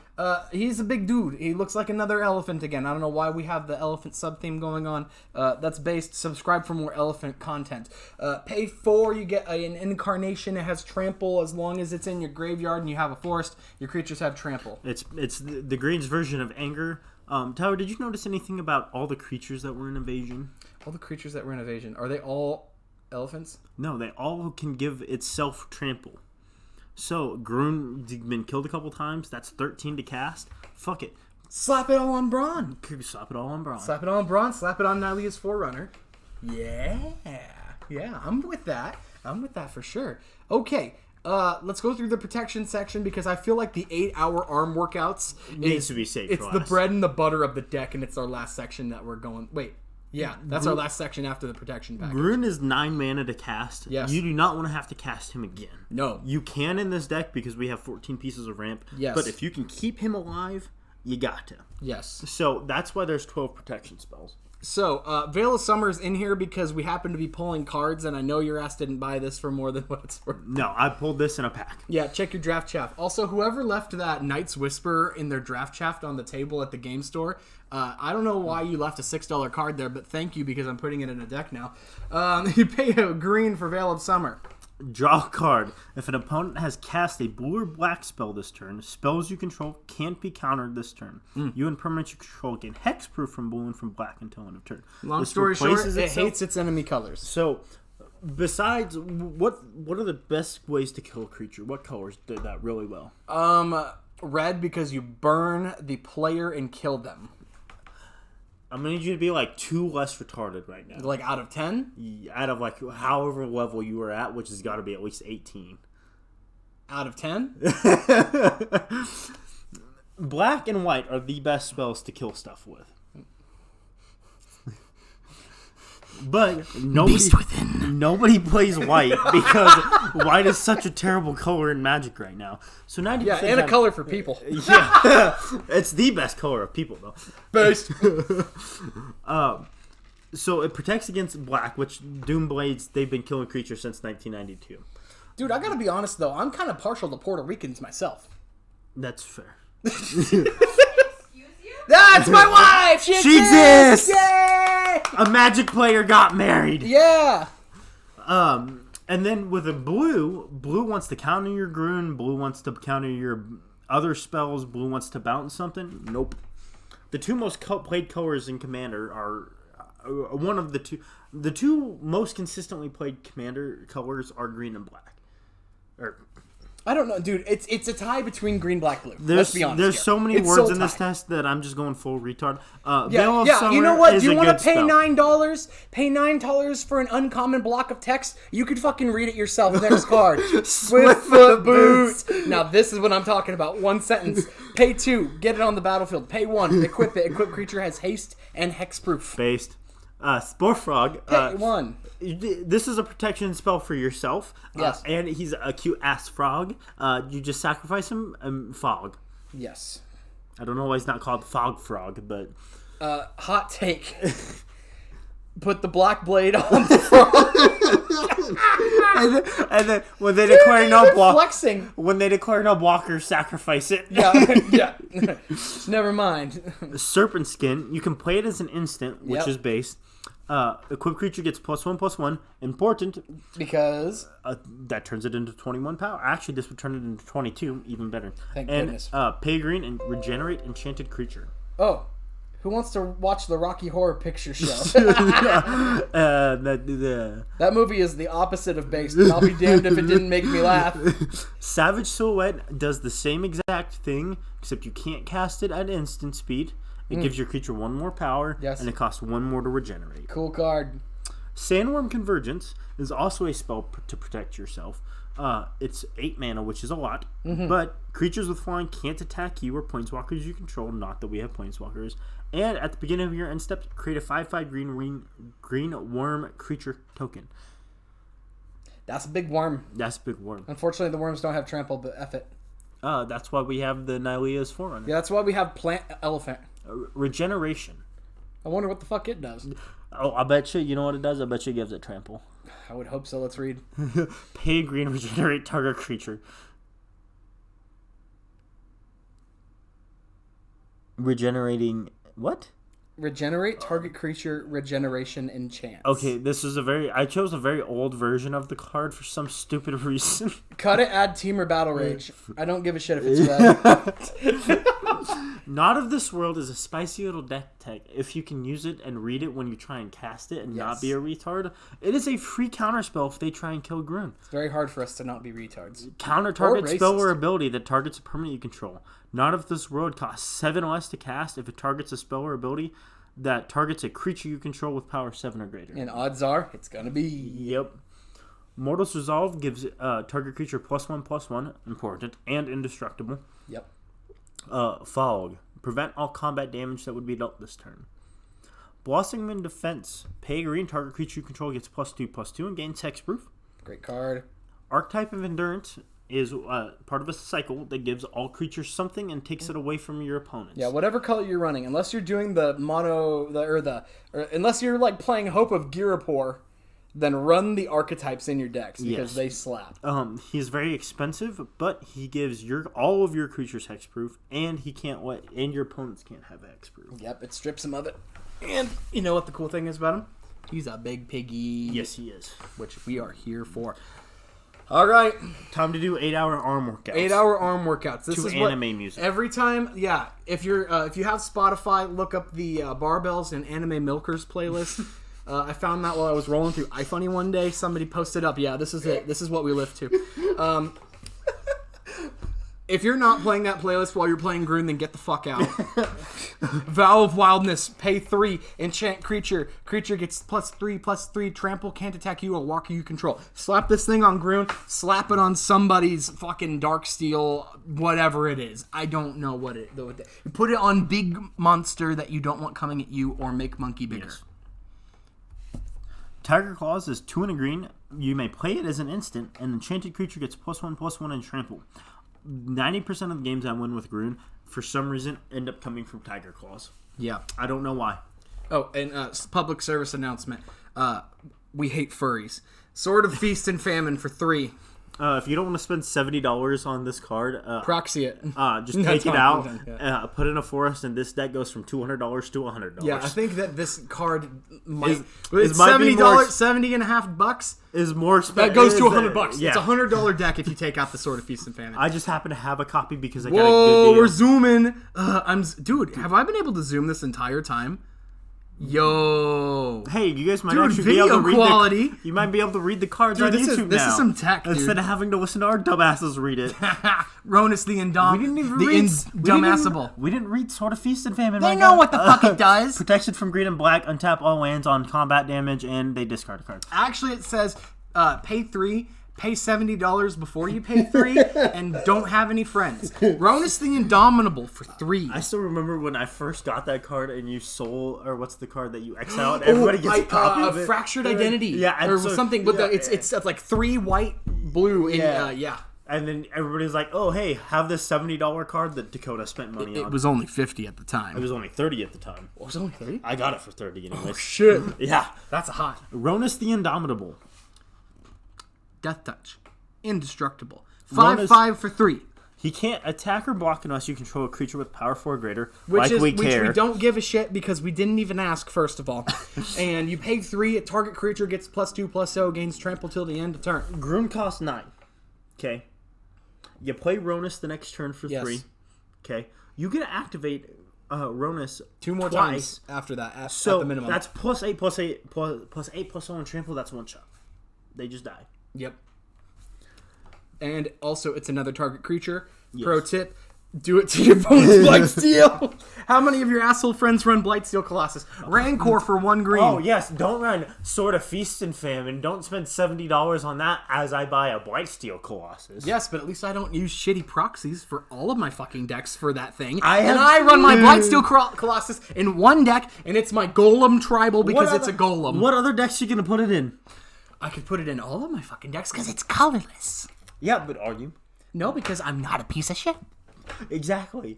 He's a big dude. He looks like another elephant again. I don't know why we have the elephant sub-theme going on. That's based. Subscribe for more elephant content. Pay 4. You get an incarnation. It has trample as long as it's in your graveyard and you have a forest. Your creatures have trample. It's the green's version of Anger. Tyler, did you notice anything about all the creatures that were in Evasion? All the creatures that were in Evasion. Are they all elephants? No, they all can give itself trample. So, Grunn been killed a couple times. That's 13 to cast. Fuck it. Slap it all on Brawn. Slap it all on Brawn. Slap it on Brawn. Slap it on Nylea's Forerunner. Yeah. Yeah, I'm with that. I'm with that for sure. Okay. Let's go through the protection section because I feel like the 8-hour arm workouts needs to be saved. It's the bread and the butter of the deck, and it's our last section that we're going. Wait, yeah, that's our last section after the protection package. Grunn is 9 mana to cast. Yes. You do not want to have to cast him again. No. You can in this deck because we have 14 pieces of ramp. Yes. But if you can keep him alive, you got to. Yes. So that's why there's 12 protection spells. So, Veil of Summer's in here because we happen to be pulling cards, and I know your ass didn't buy this for more than what it's worth. No, I pulled this in a pack. Yeah, check your draft chaff. Also, whoever left that Knight's Whisper in their draft chaff on the table at the game store, I don't know why you left a $6 card there, but thank you because I'm putting it in a deck now. You pay a green for Veil of Summer. Draw a card. If an opponent has cast a blue or black spell this turn, spells you control can't be countered this turn. You and permanents you control gain hexproof from blue and from black until end of turn. Long story short, it hates its enemy colors. So, besides, what are the best ways to kill a creature? What colors did that really well? Red because you burn the player and kill them. I'm gonna need you to be like 2 less retarded right now. Like out of 10? Out of like however level you were at, which has got to be at least 18. Out of 10? Black and white are the best spells to kill stuff with. But nobody plays white because white is such a terrible color in Magic right now. So 90% yeah, and a color for people. Yeah, it's the best color of people though. Best. So it protects against black, which Doomblades, they've been killing creatures since 1992. Dude, I gotta be honest though, I'm kind of partial to Puerto Ricans myself. That's fair. That's my wife! She exists! Yay! A Magic player got married. Yeah. And then with a blue wants to counter your Grunn, blue wants to counter your other spells, blue wants to bounce something. Nope. The 2 most played colors in Commander are one of the two. The 2 most consistently played Commander colors are green and black. I don't know, dude. It's a tie between green, black, blue. Let's be honest. There's here. so many words in this test that I'm just going full retard. Veil of Summer you know what? is Do you want to pay $9? Pay $9 for an uncommon block of text? You could fucking read it yourself. Next card. Swiftfoot Boots. Now this is what I'm talking about. 1 sentence. Pay 2. Get it on the battlefield. Pay 1. Equip it. Equip creature has haste and hexproof. Based. Spore Frog. Pay 1. This is a protection spell for yourself. Yes. And he's a cute ass frog. You just sacrifice him and fog. Yes. I don't know why he's not called Fog Frog, but hot take. Put the black blade on the frog. and then when they declare no block, flexing. When they declare no blocker, sacrifice it. Yeah. Never mind. Serpent Skin. You can play it as an instant, which is base. Equipped creature gets +1/+1. Important because that turns it into 21 power. Actually, this would turn it into 22, even better. Thank goodness. Pay green and regenerate enchanted creature. Oh, who wants to watch the Rocky Horror Picture Show? That movie is the opposite of based, and I'll be damned if it didn't make me laugh. Savage Silhouette does the same exact thing, except you can't cast it at instant speed. It gives your creature 1 more power, and it costs 1 more to regenerate. Cool card. Sandworm Convergence is also a spell to protect yourself. It's 8 mana, which is a lot, but creatures with flying can't attack you or planeswalkers you control, not that we have planeswalkers. And at the beginning of your end step, create a 5/5 green worm creature token. That's a big worm. That's a big worm. Unfortunately, the worms don't have trample, but F it. That's why we have the Nylea's Forerunner. Yeah, that's why we have plant elephant. Regeneration. I wonder what the fuck it does. Oh, I bet you know what it does? I bet you it gives it trample. I would hope so. Let's read. Pay green, regenerate target creature. Regenerating what? Regenerate target creature regeneration enchants. Okay, this is I chose a very old version of the card for some stupid reason. Cut it, add team or battle rage. I don't give a shit if it's red. Not of This World is a spicy little deck tech. If you can use it and read it when you try and cast it and not be a retard, it is a free counterspell if they try and kill Grunn. It's very hard for us to not be retards. Counter target spell or ability that targets a permanent you control. Not of This World costs 7 less to cast if it targets a spell or ability that targets a creature you control with power 7 or greater. And odds are it's gonna be. Yep. Mortal's Resolve gives target creature +1/+1, important, and indestructible. Yep. Fog. Prevent all combat damage that would be dealt this turn. Blossoming Defense. Pay green, target creature you control gets +2/+2 and gains hexproof. Great card. Archetype of Endurance is part of a cycle that gives all creatures something and takes it away from your opponents. Yeah, whatever color you're running, unless you're doing the mono, or unless you're like playing Hope of Girapor, then run the archetypes in your decks because they slap. He's very expensive, but he gives all of your creatures hexproof, and and your opponents can't have hexproof. Yep, it strips him of it. And you know what the cool thing is about him? He's a big piggy. Yes, he is. Which we are here for. All right, time to do 8-hour arm workouts. 8-hour arm workouts. This is anime music. Every time, yeah. If you have Spotify, look up the Barbells and Anime Milkers playlist. I found that while I was rolling through iFunny one day. Somebody posted up, yeah, this is it. This is what we live to. If you're not playing that playlist while you're playing Grunn, then get the fuck out. Vow of Wildness, pay 3, enchant creature. Creature gets +3/+3, trample, can't attack you or walker you control. Slap this thing on Grunn, slap it on somebody's fucking Darksteel, whatever it is. I don't know what it is. You put it on big monster that you don't want coming at you or make monkey bigger. Yes. Tiger Claws is 2 and a green. You may play it as an instant. An enchanted creature gets +1/+1 and trample. 90% of the games I win with Grunn, for some reason, end up coming from Tiger Claws. Yeah. I don't know why. Oh, and public service announcement. We hate furries. Sword of Feast and Famine for 3. If you don't want to spend $70 on this card, proxy it. Just take it out, put it in a forest, and this deck goes from $200 to $100. Yeah, I think that this card might it's $70.50 is more expensive. That goes to $100. Yeah. It's a $100 deck if you take out the Sword of Feast and Famine. I just happen to have a copy because I got a good deal. We're zooming. Dude, have I been able to zoom this entire time? Yo. Hey, you guys might actually be able to read quality. You might be able to read the cards on YouTube now. This is some tech, dude. Instead of having to listen to our dumbasses read it. Ronus the Indomassable. We didn't read Sword of Feast and Famine. They know what the fuck it does. Protection from green and black, untap all lands on combat damage, and they discard a card. Actually, it says pay 3. Pay $70 before you pay 3, and don't have any friends. Ronus the Indomitable for 3. I still remember when I first got that card, and you sold, or what's the card that you X out? Everybody gets a copy of it. Fractured Identity, yeah, or something. But it's like 3 white, blue, and yeah. And then everybody's like, "Oh, hey, have this $70 card that Dakota spent money on." It was only $50 at the time. It was only $30 at the time. It was only $30. I got it for $30 anyways. Oh shit! Yeah, that's a hot. Ronus the Indomitable. Death Touch. Indestructible. 5/5 for 3. He can't attack or block unless you control a creature with power 4 or greater. Which we don't give a shit because we didn't even ask, first of all. And you pay 3, a target creature gets +2/+0, gains trample till the end of turn. Grunn costs 9. Okay. You play Ronus the next turn for 3. Okay. You get to activate Ronus 2 more times after that, at the minimum. That's +8/+0 and trample, that's 1 shot. They just die. Yep. And also, it's another target creature. Yes. Pro tip, do it to your opponent's Blightsteel. How many of your asshole friends run Blightsteel Colossus? Rancor for 1 green. Oh, yes. Don't run Sword of Feast and Famine. Don't spend $70 on that as I buy a Blightsteel Colossus. Yes, but at least I don't use shitty proxies for all of my fucking decks for that thing. I run my Blightsteel Colossus in 1 deck, and it's my Golem Tribal because it's a Golem. What other decks are you going to put it in? I could put it in all of my fucking decks because it's colorless. Yeah, but are you? No, because I'm not a piece of shit. Exactly.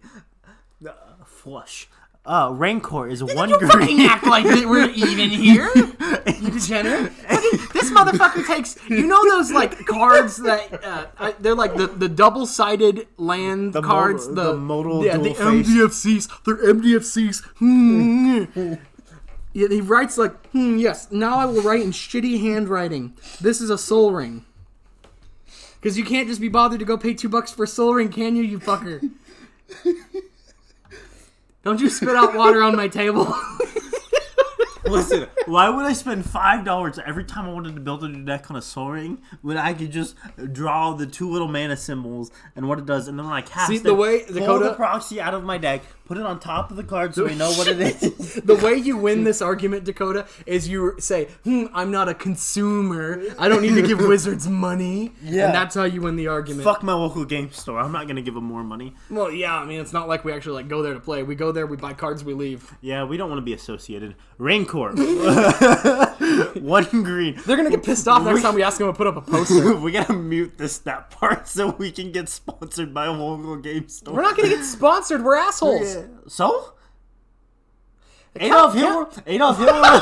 Flush. Rancor is 1 green. You fucking act like we're even here, you degenerate. This motherfucker takes... You know those, like, cards that... they're like the double-sided land cards? The modal dual face. MDFCs. They're MDFCs. Yeah, he writes like, yes, now I will write in shitty handwriting. This is a Soul Ring. Because you can't just be bothered to go pay $2 for a Soul Ring, can you, you fucker? Don't you spit out water on my table. Listen, why would I spend $5 every time I wanted to build a new deck on a Soul Ring when I could just draw the 2 little mana symbols and what it does, and then when I cast See, it, the way pull Dakota the proxy out of my deck, put it on top of the card so we know what it is. The way you win this argument, Dakota, is you say, I'm not a consumer. I don't need to give wizards money. Yeah. And that's how you win the argument. Fuck my local game store. I'm not going to give them more money. Well, yeah, I mean, it's not like we actually like go there to play. We go there, we buy cards, we leave. Yeah, we don't want to be associated. Rancor. 1 green. They're going to get pissed off next time we ask them to put up a poster. We got to mute that part so we can get sponsored by a local game store. We're not going to get sponsored. We're assholes. Yeah. So? Adolf Hitler. Adolf Hitler.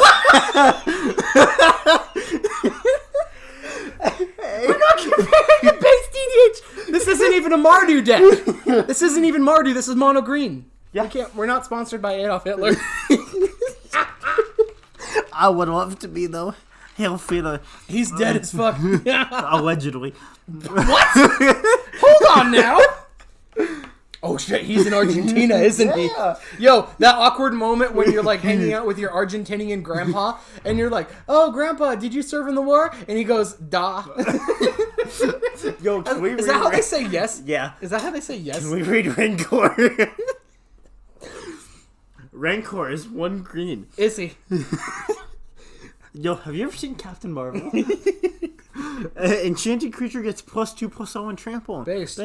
We're not comparing base EDH. This isn't even a Mardu deck. This isn't even Mardu. This is mono green. Yeah. We're not sponsored by Adolf Hitler. I would love to be, though. Hail Hitler. He's dead as fuck. Allegedly. What? Hold on now. Oh shit, he's in Argentina, isn't he? Yo, that awkward moment when you're like hanging out with your Argentinian grandpa and you're like, "Oh, grandpa, did you serve in the war?" And he goes, "Da." Yo, can we Is that how they say yes? Yeah. Is that how they say yes? Can we read Rancor? Rancor is 1 green. Is he? Yo, have you ever seen Captain Marvel? Enchanted creature gets +2/+0 and trample. Based.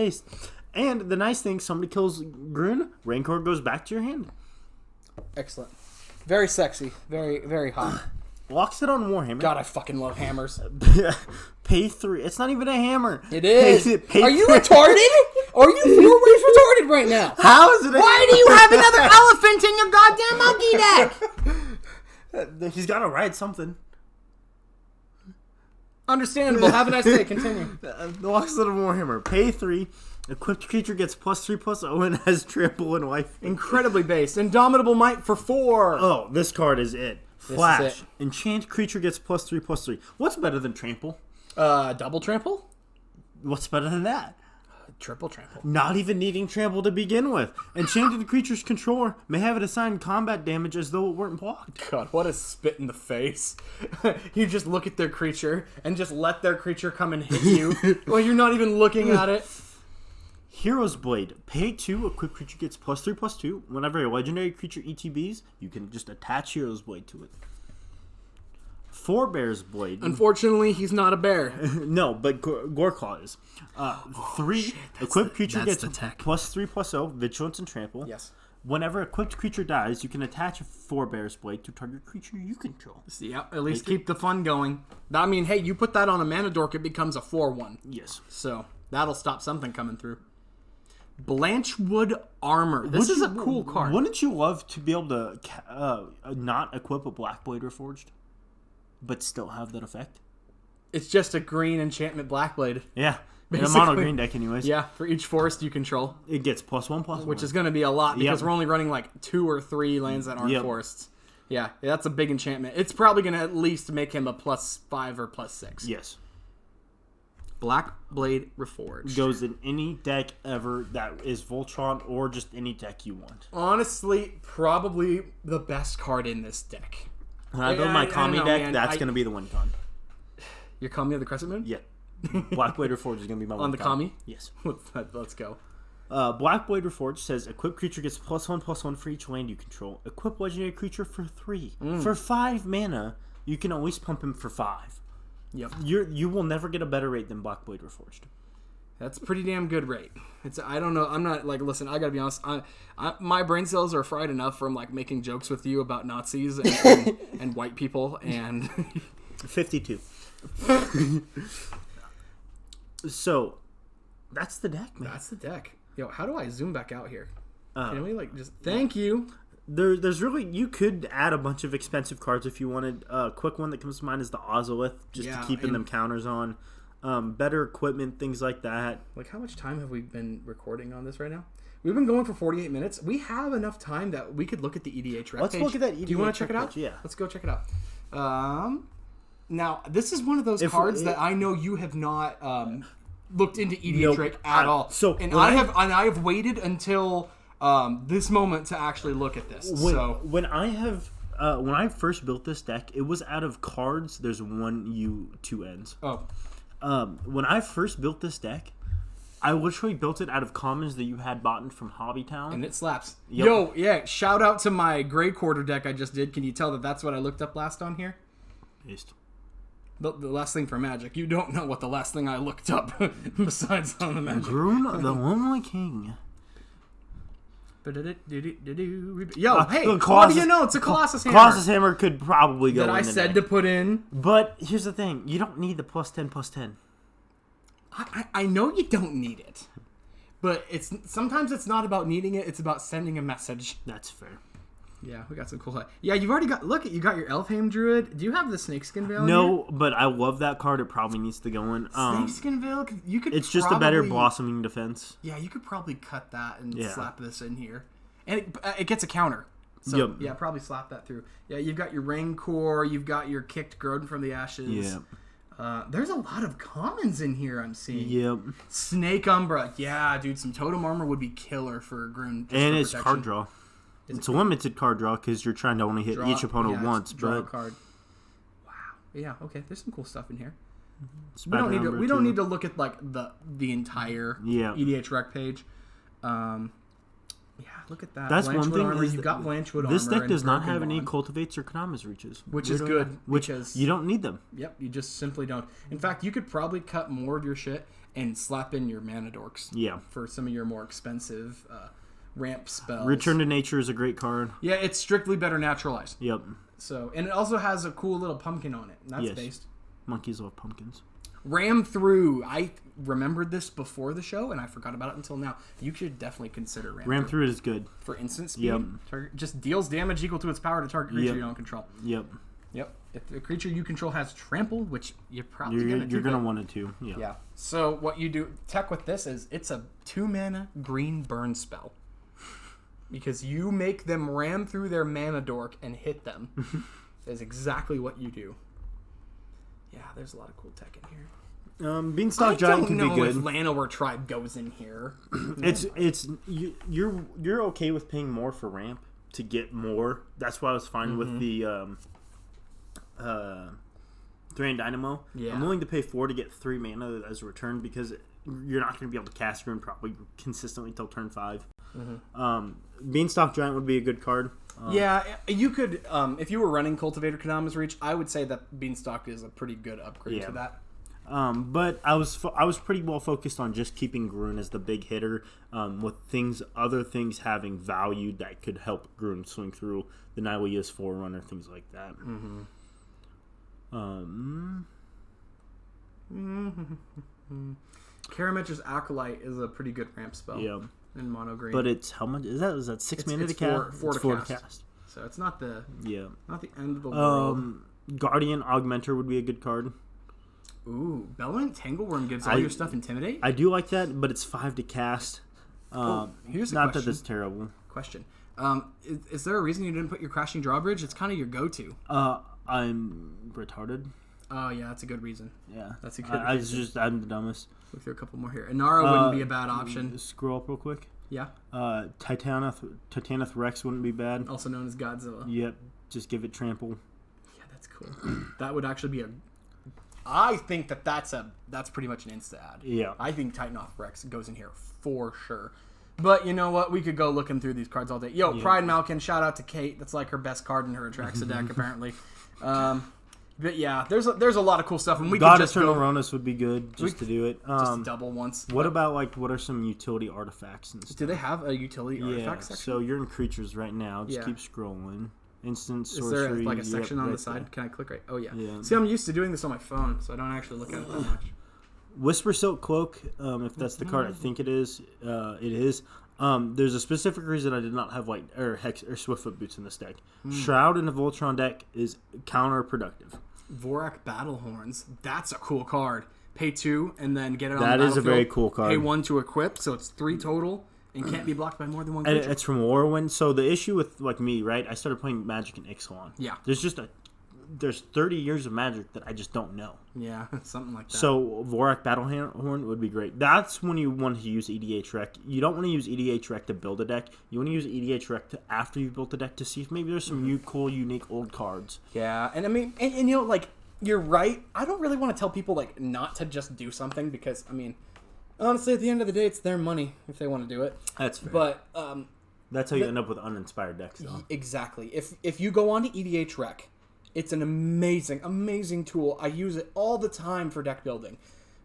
And the nice thing, somebody kills Grunn, Rancor goes back to your hand. Excellent. Very sexy. Very, very hot. Locks it on Warhammer. God, I fucking love hammers. Pay 3. It's not even a hammer. It is. Pay Are you retarded? Are you retarded right now? How is it a Why do you have another elephant in your goddamn monkey deck? He's got to ride something. Understandable. Have a nice day. Continue. Locks it on Warhammer. Pay 3. Equipped creature gets +3/+0 and has trample and life. Incredibly based. Indomitable Might for 4. Oh, this card is it. Flash. This is it. Enchant creature gets +3/+3. What's better than trample? Double trample? What's better than that? Triple trample. Not even needing trample to begin with. Enchanted creature's controller may have it assign combat damage as though it weren't blocked. God, what a spit in the face. You just look at their creature and just let their creature come and hit you while you're not even looking at it. Hero's Blade. Pay 2, equipped creature gets +3/+2. Whenever a legendary creature ETBs, you can just attach Hero's Blade to it. Forebear's Blade. Unfortunately, he's not a bear. No, but Goreclaw is. 3, equipped creature gets +3/+0, vigilance and trample. Yes. Whenever equipped creature dies, you can attach a Forebear's Blade to target creature you control. Yeah, at least keep the fun going. I mean, hey, you put that on a mana dork, it becomes a 4/1. Yes. So, that'll stop something coming through. Blanchwood Armor. This is a cool card. Wouldn't you love to be able to not equip a Black Blade Reforged, but still have that effect? It's just a green enchantment Blackblade. Yeah. In a Basically. mono green deck anyways. Yeah, for each forest you control. It gets +1/+1. Which is going to be a lot because we're only running like 2 or 3 lands that aren't forests. Yeah, that's a big enchantment. It's probably going to at least make him a +5 or +6. Yes. Blackblade Reforged. Goes in any deck ever that is Voltron or just any deck you want. Honestly, probably the best card in this deck. When I build my Kami deck, that's going to be the win con. Your Kami of the Crescent Moon? Yeah. Blackblade Reforged is going to be my win on the Kami? Yes. Let's go. Blackblade Reforged says, equipped creature gets +1/+1 for each land you control. Equip legendary creature for 3. For 5 mana, you can always pump him for 5. Yep. You will never get a better rate than Blackblade Reforged. That's a pretty damn good rate. I don't know. I'm not like, listen, I gotta be honest. My brain cells are fried enough from like making jokes with you about Nazis and white people and 52. So that's the deck, man. That's the deck. Yo, how do I zoom back out here? Can we like just thank you? There's really, you could add a bunch of expensive cards if you wanted. A quick one that comes to mind is the Ozolith, just to keeping them counters on. Better equipment, things like that. Like, how much time have we been recording on this right now? We've been going for 48 minutes. We have enough time that we could look at the EDH rep Let's page. look at that EDH. Do you want to check it out? Page, yeah. Let's go check it out. Now, this is one of those cards that I know you have not looked into EDH rep at all. I have waited until this moment to actually look at this. When I have when I first built this deck, it was out of cards. There's one U, two N's. Oh. When I first built this deck, I literally built it out of commons that you had bought from Hobbytown. And it slaps. Yep. Yo, yeah, shout out to my Gray Quarter deck I just did. Can you tell that that's what I looked up last on here? Paste. The last thing for Magic. You don't know what the last thing I looked up besides on the Magic. Grunn the Lonely King. Yo, hey, Colossus, what do you know? It's a Colossus Hammer. Colossus Hammer could probably go that in I the said deck. to put in. But here's the thing. You don't need the +10/+10. I know you don't need it. But sometimes it's not about needing it. It's about sending a message. That's fair. Yeah, we got some cool. Yeah, you've already got. Look, you got your Elfheim Druid. Do you have the Snakeskin Veil? No, but I love that card. It probably needs to go in. Snakeskin Veil. You could. It's just a better blossoming defense. Yeah, you could probably cut that and Yeah. slap this in here, and it gets a counter. So Yep. yeah, probably slap that through. Yeah, you've got your Rancor. You've got your kicked Grunn from the Ashes. Yeah. There's a lot of commons in here. I'm seeing. Yep. Snake Umbra. Yeah, dude, some Totem Armor would be killer for Grunn. And it's card draw. It's a limited card draw because you're trying to only hit Draw- each opponent yeah, once. draw a But card. Wow. Yeah. Okay. There's some cool stuff in here. Spider We Number don't too. need to look at like the entire EDH rec page. Yeah, look at that. That's one Blanchwood thing. Armor. Is You've got Blanchwood this Armor deck does and not Broken have any Bond, cultivates or Kanamas reaches, which is good. Which because you don't need them. Yep, you just simply don't. In fact, you could probably cut more of your shit and slap in your Mana Dorks. Yeah. For some of your more expensive ramp spells. Return to Nature is a great card. Yeah, it's strictly better naturalized. Yep. So, and it also has a cool little pumpkin on it. And that's Yes. based. Monkeys love pumpkins. Ram through. I remembered this before the show, and I forgot about it until now. You should definitely consider Ram through is good. for instant speed. Yep. Target just deals damage equal to its power to target creature Yep. you don't control. Yep. Yep. If the creature you control has trample, which you're probably You're gonna want want it to. Yeah. Yeah. So what you do tech with this is it's a 2-mana green burn spell. Because you make them ram through their mana dork and hit them. Is exactly what you do. Yeah, there's a lot of cool tech in here. Beanstalk Giant can be I don't know good. if Llanowar Tribe goes in here. You're okay with paying more for ramp to get more. That's why I was fine with the Thran Dynamo. Yeah. I'm willing to pay 4 to get 3 mana as a return because you're not going to be able to cast Rune probably consistently until turn 5. Beanstalk Giant would be a good card. Yeah, you could, if you were running Cultivator Kanama's Reach, I would say that Beanstalk is a pretty good upgrade to that. But I was pretty well focused on just keeping Grunn as the big hitter, with other things having value that could help Grunn swing through the Nylea's Forerunner, things like that. Karametra's Acolyte is a pretty good ramp spell. Yeah. In mono green. But it's how much is that? Is that 6 mana to cast? Four It's to cast. So it's not the end of the world. Guardian Augmenter would be a good card. Ooh, Bellowing Tangleworm gives all your stuff Intimidate? I do like that, but it's 5 to cast. Here's a not question. that it's terrible. Question. Is there a reason you didn't put your Crashing Drawbridge? It's kind of your go-to. I'm retarded. Oh, yeah, that's a good reason. Yeah, That's a good reason. I'm the dumbest. Look through a couple more here. Inara wouldn't be a bad option. Scroll up real quick. Yeah. Titanith Rex wouldn't be bad. Also known as Godzilla. Yep, just give it trample. Yeah, that's cool. That would actually be a... I think that's pretty much an insta add. Yeah. I think Titanith Rex goes in here for sure. But you know what? We could go looking through these cards all day. Yo, Pride Malkin, shout out to Kate. That's like her best card in her Atraxa deck, apparently. But yeah, there's a lot of cool stuff, and we could just Eternal go Ronus would be good just to do it. just double once. What about what are some utility artifacts and stuff? Do they have a utility Yeah, artifact section? so you're in creatures right now. Just Yeah. keep scrolling. Instant Is sorcery. there like a section on right the side? there. Can I click right? Oh yeah. Yeah. See, I'm used to doing this on my phone, so I don't actually look at it that much. Whisper Silk Cloak, if that's the card I think it is, it is. There's a specific reason I did not have Hex or Swiftfoot Boots in this deck. Shroud in the Voltron deck is counterproductive. Vorak Battlehorns. That's a cool card. Pay 2 and then get it on That the is a very cool card. Pay 1 to equip, so it's 3 total and can't be blocked by more than one And creature. it's from Morrowind. So the issue with me, right? I started playing Magic in Ixalan. Yeah. There's just there's 30 years of Magic that I just don't know. Yeah, something like that. So Vorak Battlehorn would be great. That's when you want to use EDH Rec. You don't want to use EDH Rec to build a deck. You want to use EDH Rec after you've built the deck to see if maybe there's some cool, unique old cards. Yeah, and I mean, and you know, like, you're right. I don't really want to tell people, like, not to just do something because, I mean, honestly, at the end of the day, it's their money if they want to do it. That's fair. But that's how you end up with uninspired decks, though. Exactly. If you go on to EDH Rec, it's an amazing, amazing tool. I use it all the time for deck building.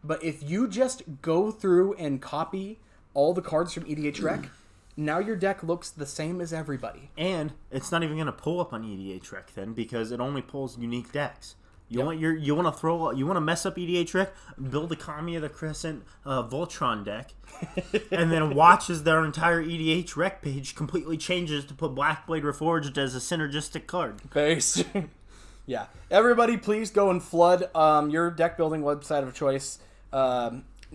But if you just go through and copy all the cards from EDH Rec, now your deck looks the same as everybody. And it's not even going to pull up on EDH Rec then because it only pulls unique decks. You want to mess up EDH Rec, build a Kami of the Crescent Voltron deck, and then watch as their entire EDH Rec page completely changes to put Blackblade Reforged as a synergistic card. Base. Yeah. Everybody, please go and flood your deck building website of choice.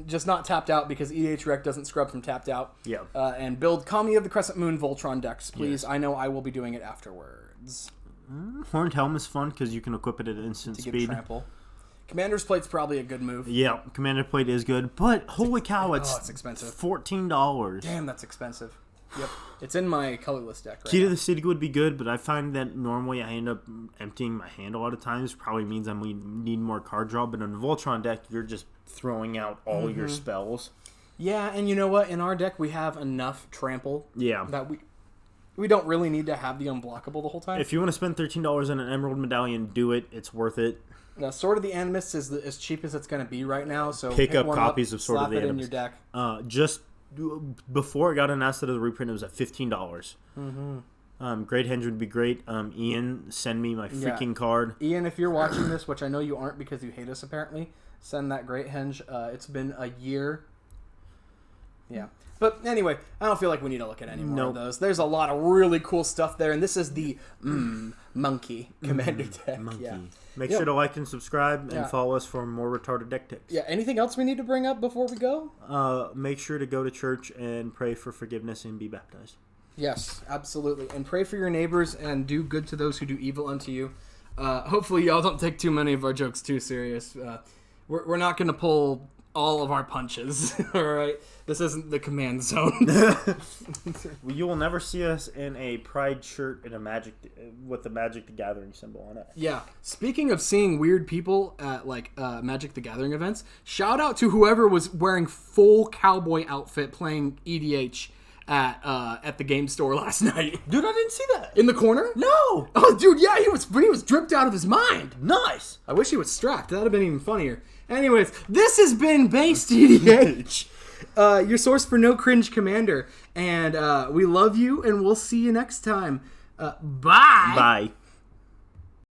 Just not Tapped Out because EDH Rec doesn't scrub from Tapped Out. Yeah. And build Kami of the Crescent Moon Voltron decks, please. Yes. I know I will be doing it afterwards. Horned Helm is fun because you can equip it at instant speed. Trample. Commander's Plate's probably a good move. Yeah, Commander Plate is good, but holy cow, it's expensive. $14. Damn, that's expensive. Yep. It's in my colorless deck right Key now. to the City would be good, but I find that normally I end up emptying my hand a lot of times. Probably means I need more card draw, but in a Voltron deck, you're just throwing out all your spells. Yeah, and you know what? In our deck, we have enough trample that we don't really need to have the unblockable the whole time. If you want to spend $13 on an Emerald Medallion, do it. It's worth it. Sword of the Animus is as cheap as it's going to be right now, so pick up copies of Sword of the Animus. Slap it in your deck. Just before it got announced that the reprint, it was at $15. Great Henge would be great. Ian, send me my freaking card. Ian, if you're watching this, which I know you aren't because you hate us apparently, send that Great Henge. It's been a year. Yeah. But anyway, I don't feel like we need to look at any more of those. There's a lot of really cool stuff there, and this is the Monkey Commander deck. Monkey. Yeah. Make sure to like and subscribe and follow us for more retarded deck tips. Yeah. Anything else we need to bring up before we go? Make sure to go to church and pray for forgiveness and be baptized. Yes, absolutely. And pray for your neighbors and do good to those who do evil unto you. Hopefully y'all don't take too many of our jokes too serious. We're not going to pull all of our punches. All right, this isn't the command zone. You will never see us in a pride shirt and with the Magic the Gathering symbol on it. Yeah. Speaking of seeing weird people at Magic the Gathering events, shout out to whoever was wearing full cowboy outfit playing EDH at the game store last night. Dude, I didn't see that. In the corner? No. Oh, dude, yeah, he was dripped out of his mind. Nice. I wish he was strapped. That would have been even funnier. Anyways, this has been Based EDH, your source for no cringe commander. And we love you, and we'll see you next time. Bye. Bye.